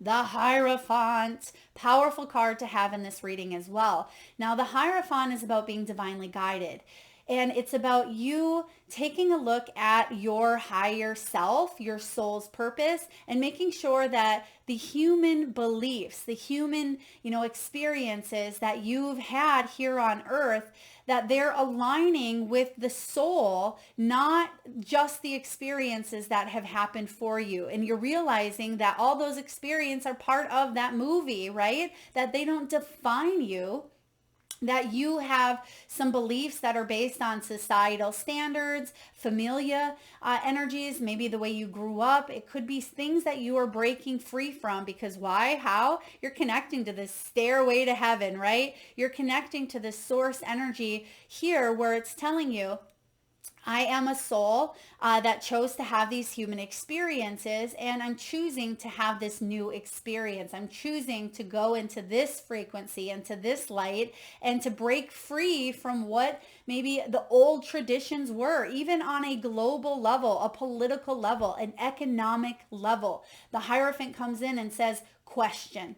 The Hierophant, powerful card to have in this reading as well. Now, the Hierophant is about being divinely guided. And it's about you taking a look at your higher self, your soul's purpose, and making sure that the human beliefs, the human, experiences that you've had here on earth, that they're aligning with the soul, not just the experiences that have happened for you. And you're realizing that all those experiences are part of that movie, right? That they don't define you. That you have some beliefs that are based on societal standards, familia energies, maybe the way you grew up. It could be things that you are breaking free from, because why? How? You're connecting to this stairway to heaven, right? You're connecting to this source energy here where it's telling you, I am a soul that chose to have these human experiences, and I'm choosing to have this new experience. I'm choosing to go into this frequency, into this light, and to break free from what maybe the old traditions were, even on a global level, a political level, an economic level. The Hierophant comes in and says, question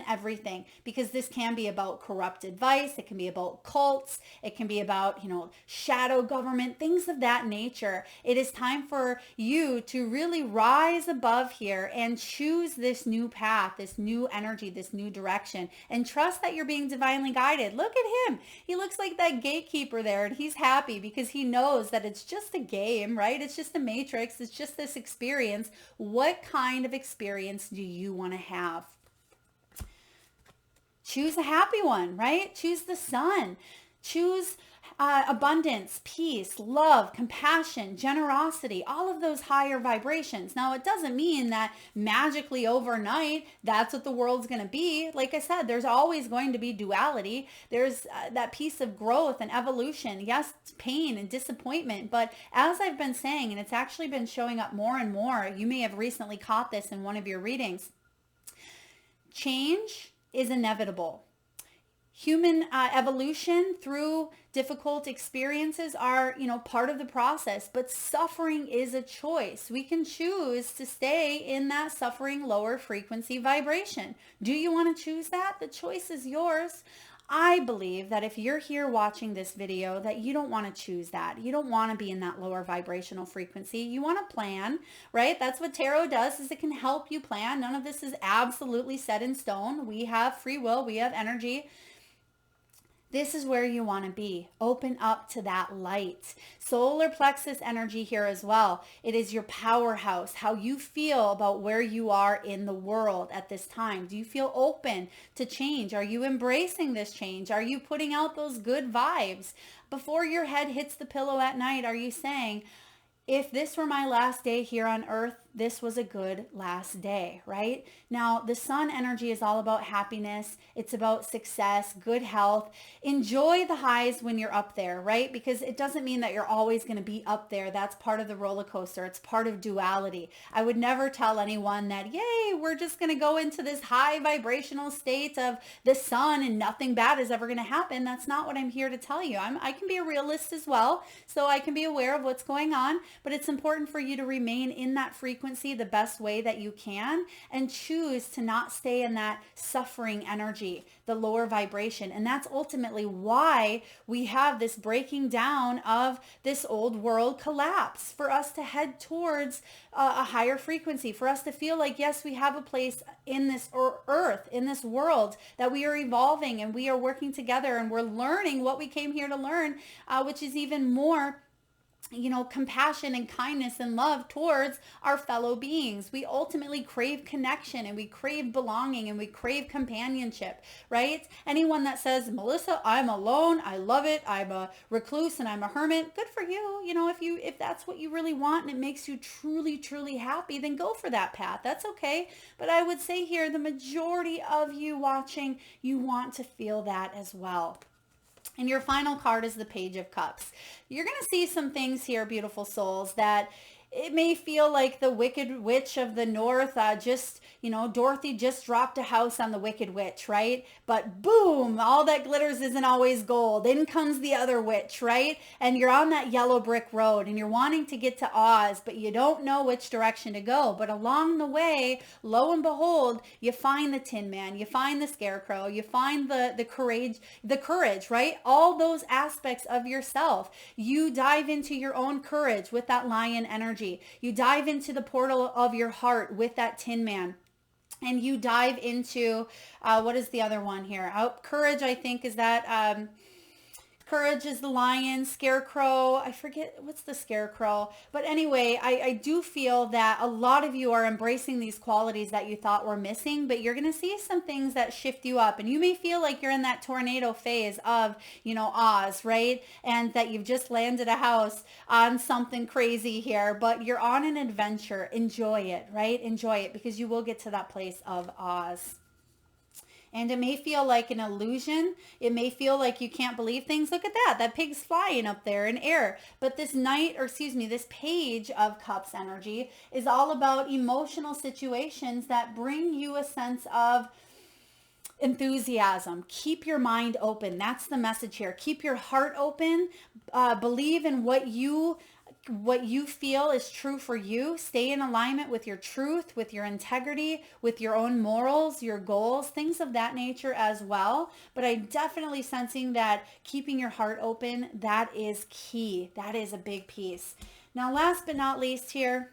everything, because this can be about corrupt advice, it can be about cults, it can be about, shadow government, things of that nature. It is time for you to really rise above here and choose this new path, this new energy, this new direction, and trust that you're being divinely guided. Look at him. He looks like that gatekeeper there, and he's happy because he knows that it's just a game, right? It's just a matrix. It's just this experience. What kind of experience do you want to have? Choose a happy one, right? Choose the sun. Choose abundance, peace, love, compassion, generosity, all of those higher vibrations. Now, it doesn't mean that magically overnight, that's what the world's going to be. Like I said, there's always going to be duality. There's that piece of growth and evolution. Yes, pain and disappointment. But as I've been saying, and it's actually been showing up more and more, you may have recently caught this in one of your readings, change is inevitable. Human evolution through difficult experiences are, part of the process, but suffering is a choice. We can choose to stay in that suffering lower frequency vibration. Do you want to choose that? The choice is yours. I believe that if you're here watching this video, that you don't want to choose that. You don't want to be in that lower vibrational frequency. You want to plan, right? That's what tarot does, is it can help you plan. None of this is absolutely set in stone. We have free will. We have energy. This is where you want to be. Open up to that light. Solar plexus energy here as well. It is your powerhouse, how you feel about where you are in the world at this time. Do you feel open to change? Are you embracing this change? Are you putting out those good vibes? Before your head hits the pillow at night, are you saying, if this were my last day here on earth, this was a good last day, right? Now, the sun energy is all about happiness. It's about success, good health. Enjoy the highs when you're up there, right? Because it doesn't mean that you're always going to be up there. That's part of the roller coaster. It's part of duality. I would never tell anyone that, yay, we're just going to go into this high vibrational state of the sun and nothing bad is ever going to happen. That's not what I'm here to tell you. I can be a realist as well, so I can be aware of what's going on, but it's important for you to remain in that frequency the best way that you can, and choose to not stay in that suffering energy, the lower vibration. And that's ultimately why we have this breaking down of this old world collapse, for us to head towards a higher frequency, for us to feel like, yes, we have a place in this earth, in this world, that we are evolving and we are working together and we're learning what we came here to learn, which is even more compassion and kindness and love towards our fellow beings. We ultimately crave connection, and we crave belonging, and we crave companionship, right? Anyone that says, Melissa, I'm alone, I love it, I'm a recluse and I'm a hermit, good for you. If that's what you really want and it makes you truly, truly happy, then go for that path. That's okay. But I would say here, the majority of you watching, you want to feel that as well. And your final card is the Page of Cups. You're going to see some things here, beautiful souls, that it may feel like the Wicked Witch of the North, Dorothy just dropped a house on the Wicked Witch, right? But boom, all that glitters isn't always gold. In comes the other witch, right? And you're on that yellow brick road and you're wanting to get to Oz, but you don't know which direction to go. But along the way, lo and behold, you find the Tin Man, you find the Scarecrow, you find the courage, right? All those aspects of yourself. You dive into your own courage with that lion energy. You dive into the portal of your heart with that Tin Man. And you dive into, what is the other one here? Courage, I think, is that Courage is the lion, Scarecrow, I forget, what's the Scarecrow? But anyway, I do feel that a lot of you are embracing these qualities that you thought were missing, but you're going to see some things that shift you up. And you may feel like you're in that tornado phase of, Oz, right? And that you've just landed a house on something crazy here, but you're on an adventure. Enjoy it, right? Enjoy it, because you will get to that place of Oz. And it may feel like an illusion. It may feel like you can't believe things. Look at that. That pig's flying up there in air. But this this page of Cups energy is all about emotional situations that bring you a sense of enthusiasm. Keep your mind open. That's the message here. Keep your heart open. Believe in what you feel is true for you. Stay in alignment with your truth, with your integrity, with your own morals, your goals, things of that nature as well. But I'm definitely sensing that keeping your heart open, that is key. That is a big piece. Now, last but not least here,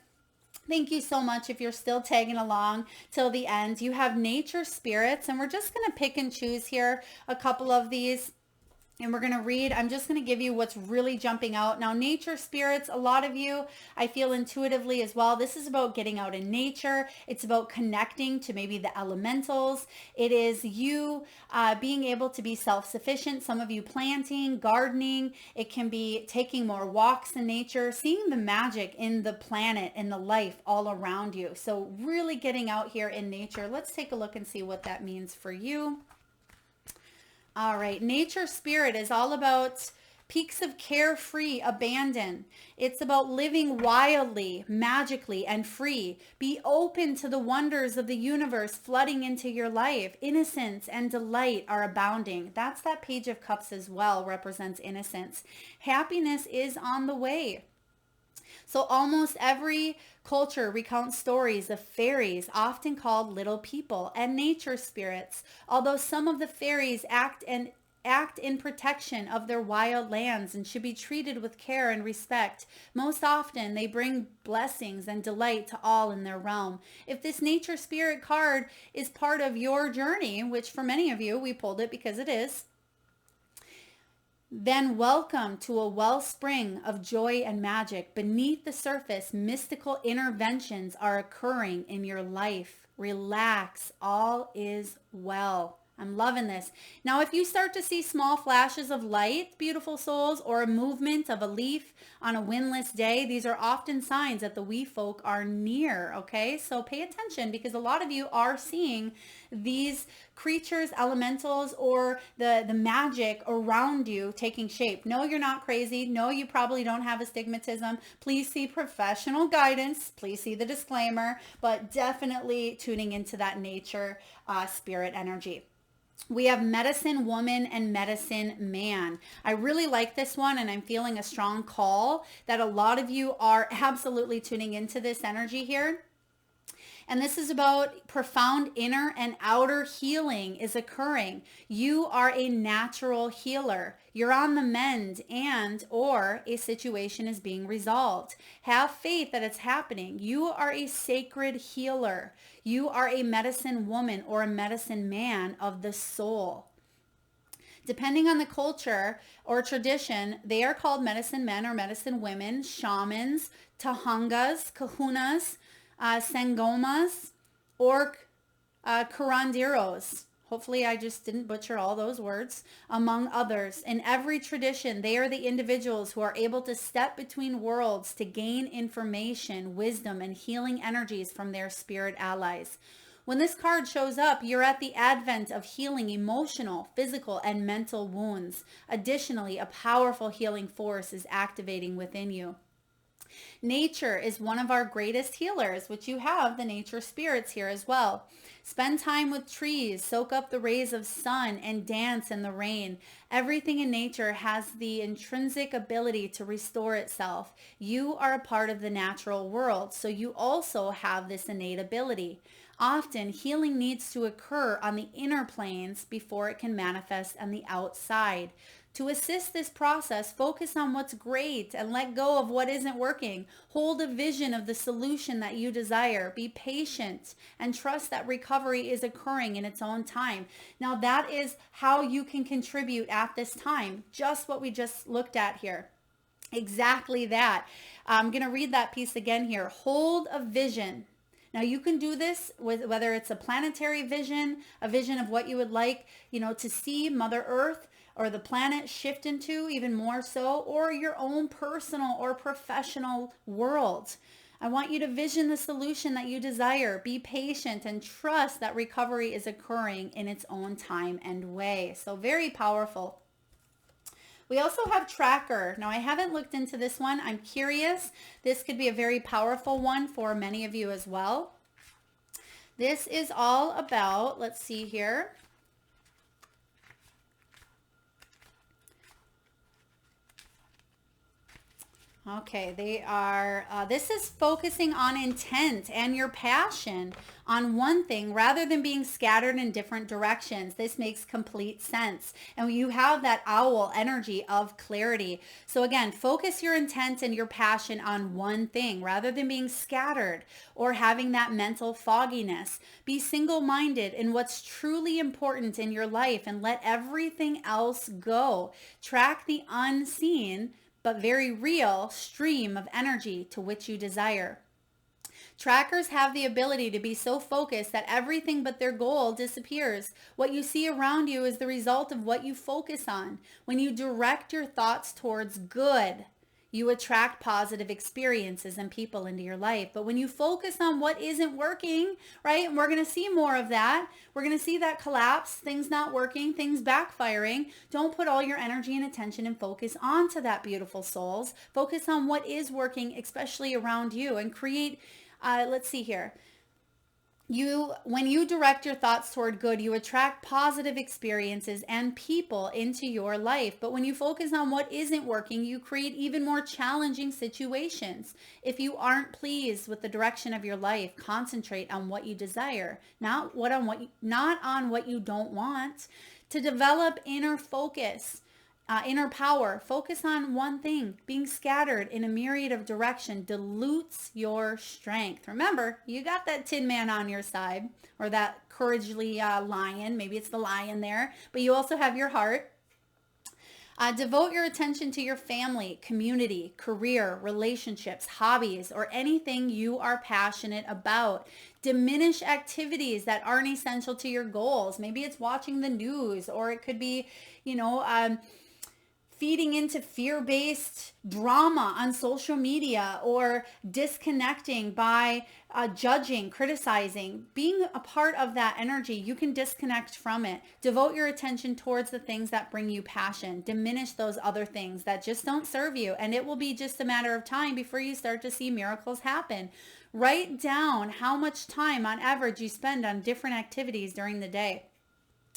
thank you so much if you're still tagging along till the end. You have nature spirits, and we're just going to pick and choose here a couple of these. And we're going to read, I'm just going to give you what's really jumping out. Now, nature spirits, a lot of you, I feel intuitively as well. This is about getting out in nature. It's about connecting to maybe the elementals. It is you being able to be self-sufficient. Some of you planting, gardening. It can be taking more walks in nature, seeing the magic in the planet and the life all around you. So really getting out here in nature. Let's take a look and see what that means for you. All right, nature spirit is all about peaks of carefree abandon. It's about living wildly, magically, and free. Be open to the wonders of the universe flooding into your life. Innocence and delight are abounding. That's that Page of Cups as well, represents innocence. Happiness is on the way. So almost every culture recounts stories of fairies, often called little people, and nature spirits. Although some of the fairies act in protection of their wild lands and should be treated with care and respect, most often they bring blessings and delight to all in their realm. If this nature spirit card is part of your journey, which for many of you, we pulled it because it is, then welcome to a wellspring of joy and magic. Beneath the surface, mystical interventions are occurring in your life. Relax, all is well. I'm loving this. Now, if you start to see small flashes of light, beautiful souls, or a movement of a leaf on a windless day, these are often signs that the wee folk are near, okay? So pay attention, because a lot of you are seeing these creatures, elementals, or the magic around you taking shape. No, you're not crazy. No, you probably don't have astigmatism. Please see professional guidance. Please see the disclaimer, but definitely tuning into that nature spirit energy. We have medicine woman and medicine man. I really like this one, and I'm feeling a strong call that a lot of you are absolutely tuning into this energy here. And this is about profound inner and outer healing is occurring. You are a natural healer. You're on the mend, and or a situation is being resolved. Have faith that it's happening. You are a sacred healer. You are a medicine woman or a medicine man of the soul. Depending on the culture or tradition, they are called medicine men or medicine women, shamans, tahangas, kahunas, sangomas, or curanderos. Hopefully I just didn't butcher all those words, among others. In every tradition, they are the individuals who are able to step between worlds to gain information, wisdom, and healing energies from their spirit allies. When this card shows up, you're at the advent of healing emotional, physical, and mental wounds. Additionally, a powerful healing force is activating within you. Nature is one of our greatest healers, which you have the nature spirits here as well. Spend time with trees, soak up the rays of sun, and dance in the rain. Everything in nature has the intrinsic ability to restore itself. You are a part of the natural world, so you also have this innate ability. Often, healing needs to occur on the inner planes before it can manifest on the outside. To assist this process, focus on what's great and let go of what isn't working. Hold a vision of the solution that you desire. Be patient and trust that recovery is occurring in its own time. Now, that is how you can contribute at this time. Just what we just looked at here. Exactly that. I'm going to read that piece again here. Hold a vision. Now you can do this with whether it's a planetary vision, a vision of what you would like, to see Mother Earth or the planet shift into, even more so, or your own personal or professional world. I want you to vision the solution that you desire. Be patient and trust that recovery is occurring in its own time and way. So very powerful. We also have tracker. Now, I haven't looked into this one. I'm curious. This could be a very powerful one for many of you as well. This is all about, let's see here. Okay, they are, this is focusing on intent and your passion on one thing rather than being scattered in different directions. This makes complete sense. And you have that owl energy of clarity. So again, focus your intent and your passion on one thing rather than being scattered or having that mental fogginess. Be single-minded in what's truly important in your life and let everything else go. Track the unseen but very real stream of energy to which you desire. Trackers have the ability to be so focused that everything but their goal disappears. What you see around you is the result of what you focus on. When you direct your thoughts towards good, you attract positive experiences and people into your life. But when you focus on what isn't working, right, and we're going to see more of that, we're going to see that collapse, things not working, things backfiring. Don't put all your energy and attention and focus onto that, beautiful souls. Focus on what is working, especially around you, and create, let's see here. When you direct your thoughts toward good, you attract positive experiences and people into your life. But when you focus on what isn't working, you create even more challenging situations. If you aren't pleased with the direction of your life, concentrate on what you desire, not on what you don't want. To develop inner focus, inner power, focus on one thing. Being scattered in a myriad of direction dilutes your strength. Remember, you got that Tin Man on your side, or that courageously lion. Maybe it's the lion there, but you also have your heart. Devote your attention to your family, community, career, relationships, hobbies, or anything you are passionate about. Diminish activities that aren't essential to your goals. Maybe it's watching the news, or it could be, feeding into fear-based drama on social media, or disconnecting by judging, criticizing. Being a part of that energy, you can disconnect from it. Devote your attention towards the things that bring you passion. Diminish those other things that just don't serve you, and it will be just a matter of time before you start to see miracles happen. Write down how much time on average you spend on different activities during the day.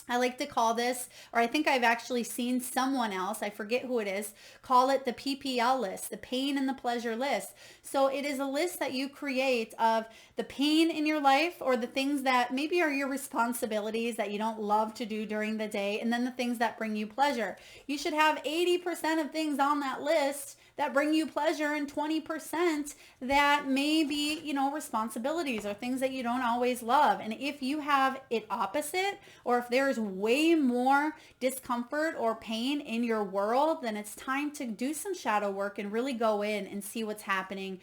I like to call this, or I think I've actually seen someone else, I forget who it is, call it the PPL list, the pain and the pleasure list. So it is a list that you create of the pain in your life, or the things that maybe are your responsibilities that you don't love to do during the day, and then the things that bring you pleasure. You should have 80% of things on that list that bring you pleasure, and 20% that may be, responsibilities or things that you don't always love. And if you have it opposite, or if there's way more discomfort or pain in your world, then it's time to do some shadow work and really go in and see what's happening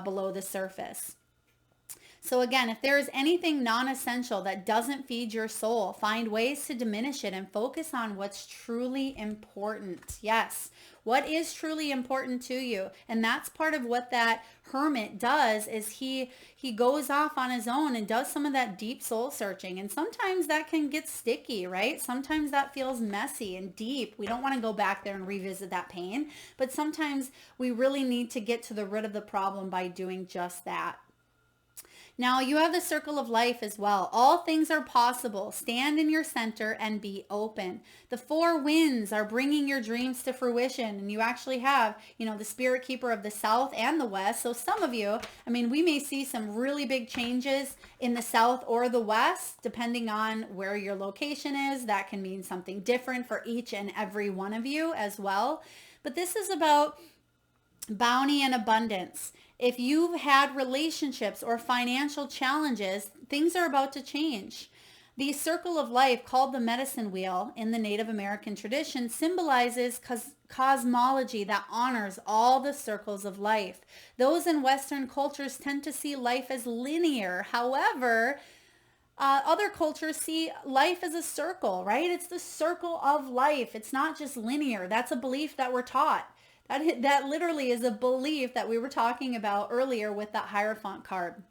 below the surface. So again, if there is anything non-essential that doesn't feed your soul, find ways to diminish it and focus on what's truly important. Yes, what is truly important to you. And that's part of what that hermit does, is he goes off on his own and does some of that deep soul searching. And sometimes that can get sticky, right? Sometimes that feels messy and deep. We don't want to go back there and revisit that pain. But sometimes we really need to get to the root of the problem by doing just that. Now you have the circle of life as well. All things are possible. Stand in your center and be open. The 4 winds are bringing your dreams to fruition. And you actually have, the spirit keeper of the south and the west. So some of you, we may see some really big changes in the south or the west, depending on where your location is. That can mean something different for each and every one of you as well. But this is about bounty and abundance. If you've had relationships or financial challenges, things are about to change. The circle of life, called the medicine wheel in the Native American tradition, symbolizes cosmology that honors all the circles of life. Those in Western cultures tend to see life as linear. However, other cultures see life as a circle, right? It's the circle of life. It's not just linear. That's a belief that we're taught. That literally is a belief that we were talking about earlier with that Hierophant card.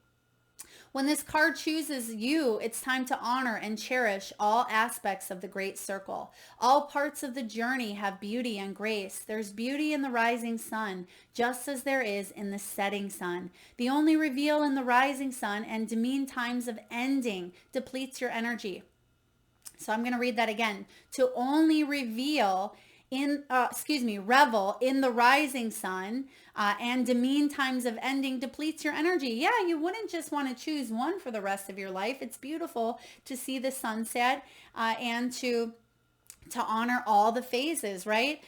When this card chooses you, it's time to honor and cherish all aspects of the great circle. All parts of the journey have beauty and grace. There's beauty in the rising sun, just as there is in the setting sun. The only reveal in the rising sun and demean times of ending depletes your energy. So I'm going to read that again. To only reveal revel in the rising sun and demean times of ending depletes your energy. Yeah, you wouldn't just want to choose one for the rest of your life. It's beautiful to see the sunset and to honor all the phases, right?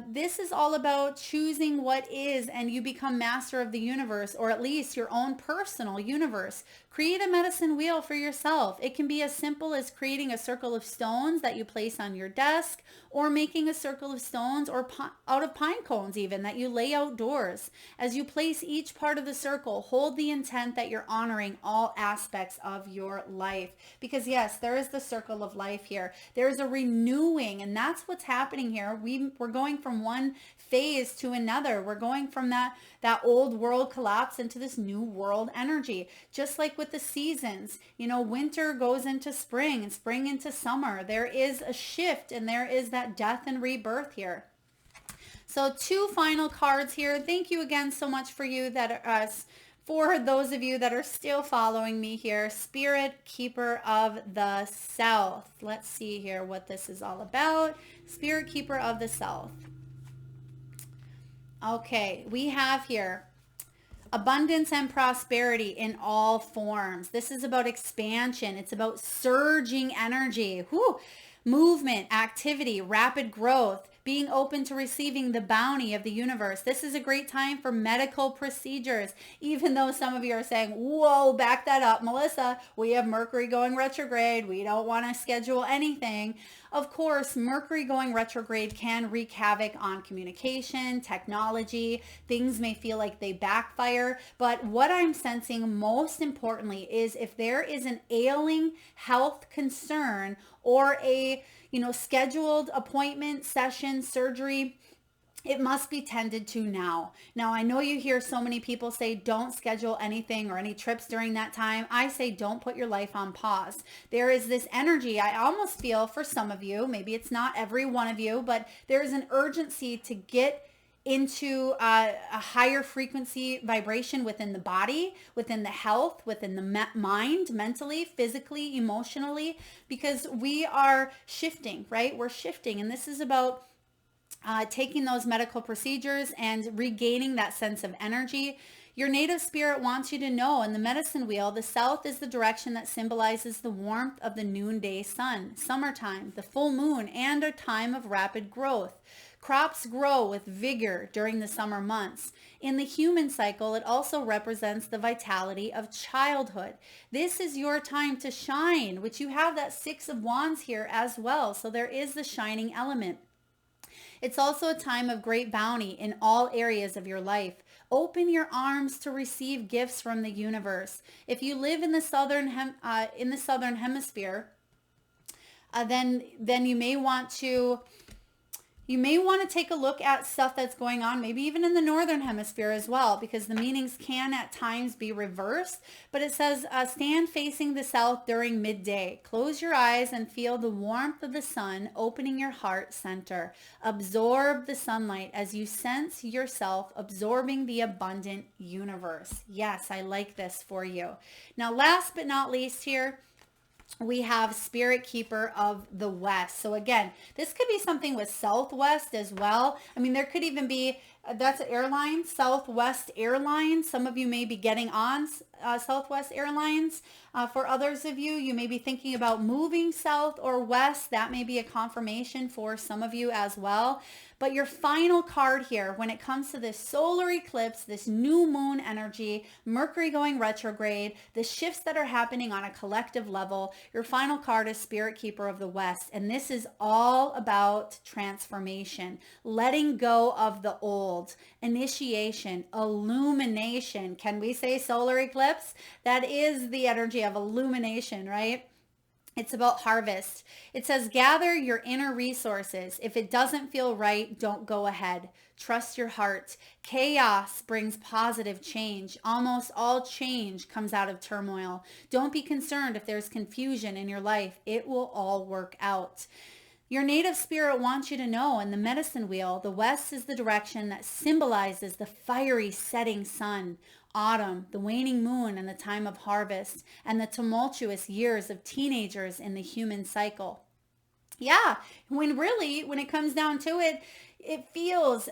This is all about choosing what is, and you become master of the universe, or at least your own personal universe. Create a medicine wheel for yourself. It can be as simple as creating a circle of stones that you place on your desk, or making a circle of stones or out of pine cones even that you lay outdoors. As you place each part of the circle, hold the intent that you're honoring all aspects of your life. Because yes, there is the circle of life here. There's a renewing, and that's what's happening here. We're going from one phase to another. We're going from that old world collapse into this new world energy. Just like with the seasons, winter goes into spring and spring into summer. There is a shift, and there is that death and rebirth here. So 2 final cards here. Thank you again so much for those of you that are still following me here. Spirit Keeper of the South. Let's see here what this is all about. Spirit Keeper of the South. Okay, we have here abundance and prosperity in all forms. This is about expansion. It's about surging energy. Movement, activity, rapid growth, being open to receiving the bounty of the universe. This is a great time for medical procedures, even though some of you are saying, whoa, back that up, Melissa. We have Mercury going retrograde. We don't want to schedule anything. Of course, Mercury going retrograde can wreak havoc on communication, technology. Things may feel like they backfire. But what I'm sensing most importantly is if there is an ailing health concern or a scheduled appointment, session, surgery, it must be tended to now. Now, I know you hear so many people say don't schedule anything or any trips during that time. I say don't put your life on pause. There is this energy I almost feel for some of you, maybe it's not every one of you, but there is an urgency to get into a higher frequency vibration within the body, within the health, within the mind, mentally, physically, emotionally, because we are shifting, right? We're shifting, and this is about taking those medical procedures and regaining that sense of energy. Your native spirit wants you to know in the medicine wheel, the south is the direction that symbolizes the warmth of the noonday sun, summertime, the full moon, and a time of rapid growth. Crops grow with vigor during the summer months. In the human cycle, it also represents the vitality of childhood. This is your time to shine, which you have that 6 of Wands here as well. So there is the shining element. It's also a time of great bounty in all areas of your life. Open your arms to receive gifts from the universe. If you live in the southern hemisphere, then you may want to take a look at stuff that's going on, maybe even in the northern hemisphere as well, because the meanings can at times be reversed. But it says, stand facing the south during midday. Close your eyes and feel the warmth of the sun opening your heart center. Absorb the sunlight as you sense yourself absorbing the abundant universe. Yes, I like this for you. Now, last but not least here, we have Spirit Keeper of the West. So again, this could be something with Southwest as well. I mean, there could even be, that's an airline, Southwest Airlines. Some of you may be getting on Southwest Airlines. For others of you, you may be thinking about moving south or west. That may be a confirmation for some of you as well. But your final card here, when it comes to this solar eclipse, this new moon energy, Mercury going retrograde, the shifts that are happening on a collective level, your final card is Spirit Keeper of the West. And this is all about transformation, letting go of the old, initiation, illumination. Can we say solar eclipse? That is the energy of illumination, right? It's about harvest. It says, gather your inner resources. If it doesn't feel right, don't go ahead. Trust your heart. Chaos brings positive change. Almost all change comes out of turmoil. Don't be concerned if there's confusion in your life. It will all work out. Your native spirit wants you to know in the medicine wheel, the west is the direction that symbolizes the fiery setting sun, autumn, the waning moon and the time of harvest, and the tumultuous years of teenagers in the human cycle. Yeah, when it comes down to it, it feels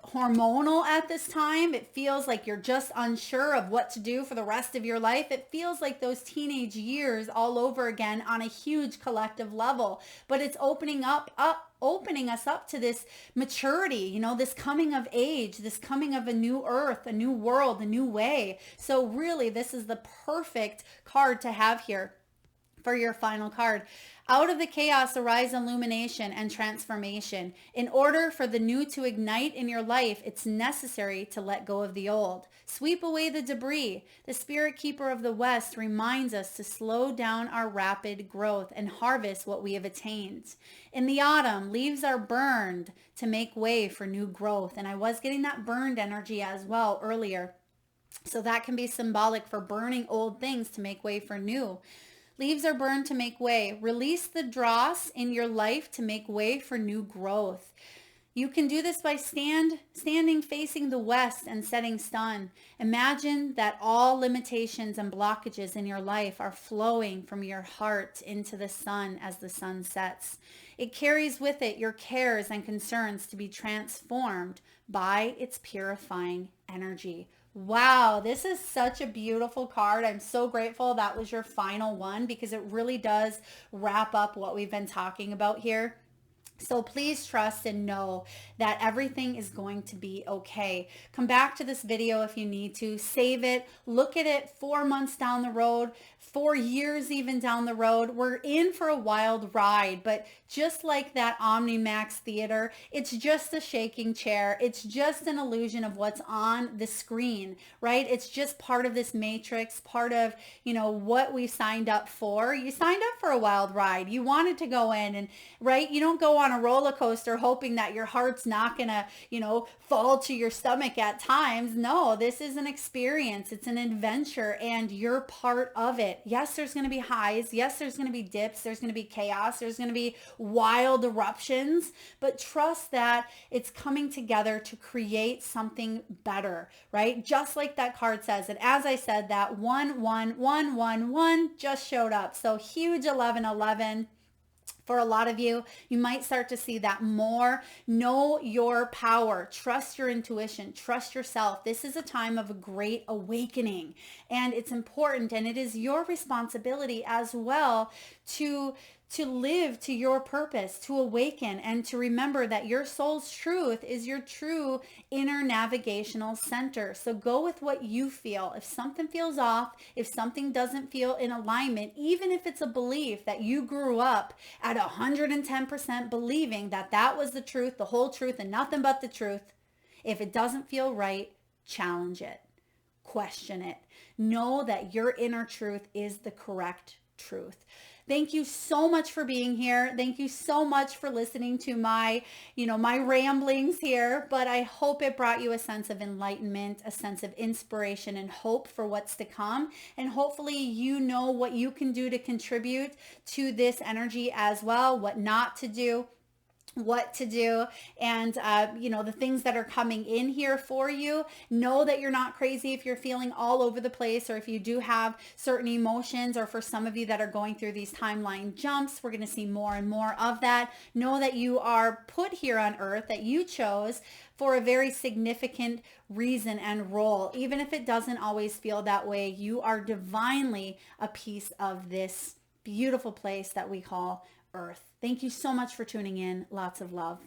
hormonal at this time. It feels like you're just unsure of what to do for the rest of your life. It feels like those teenage years all over again on a huge collective level. But it's opening us up to this maturity, this coming of age, this coming of a new earth, a new world, a new way. So really, this is the perfect card to have here for your final card. Out of the chaos arise illumination and transformation. In order for the new to ignite in your life, it's necessary to let go of the old. Sweep away the debris. The spirit keeper of the West reminds us to slow down our rapid growth and harvest what we have attained. In the autumn, leaves are burned to make way for new growth. And I was getting that burned energy as well earlier. So that can be symbolic for burning old things to make way for new. Leaves are burned to make way. Release the dross in your life to make way for new growth. You can do this by standing facing the west and setting sun. Imagine that all limitations and blockages in your life are flowing from your heart into the sun as the sun sets. It carries with it your cares and concerns to be transformed by its purifying energy. Wow, this is such a beautiful card. I'm so grateful that was your final one because it really does wrap up what we've been talking about here. So please trust and know that everything is going to be okay. Come back to this video if you need to. Save it. Look at it 4 months down the road, 4 years even down the road. We're in for a wild ride, but just like that OmniMax theater, it's just a shaking chair. It's just an illusion of what's on the screen, right? It's just part of this matrix, part of, what we signed up for. You signed up for a wild ride. You wanted to go in and, right? You don't go on a roller coaster hoping that your heart's not gonna, fall to your stomach at times. No, this is an experience. It's an adventure and you're part of it. Yes, there's going to be highs. Yes, there's going to be dips. There's going to be chaos. There's going to be wild eruptions, but trust that it's coming together to create something better, right? Just like that card says. And as I said, that 11111 just showed up. So huge 1111. For a lot of you, you might start to see that more. Know your power. Trust your intuition. Trust yourself. This is a time of a great awakening. And it's important and it is your responsibility as well to live to your purpose, to awaken, and to remember that your soul's truth is your true inner navigational center. So go with what you feel. If something feels off, if something doesn't feel in alignment, even if it's a belief that you grew up at 110% believing that that was the truth, the whole truth, and nothing but the truth, if it doesn't feel right, challenge it. Question it. Know that your inner truth is the correct truth. Thank you so much for being here. Thank you so much for listening to my ramblings here, but I hope it brought you a sense of enlightenment, a sense of inspiration and hope for what's to come. And hopefully you know what you can do to contribute to this energy as well, what not to do, what to do, and the things that are coming in here for you. Know that you're not crazy if you're feeling all over the place or if you do have certain emotions, or for some of you that are going through these timeline jumps, we're going to see more and more of that. Know that you are put here on earth, that you chose for a very significant reason and role. Even if it doesn't always feel that way, you are divinely a piece of this beautiful place that we call Earth. Thank you so much for tuning in. Lots of love.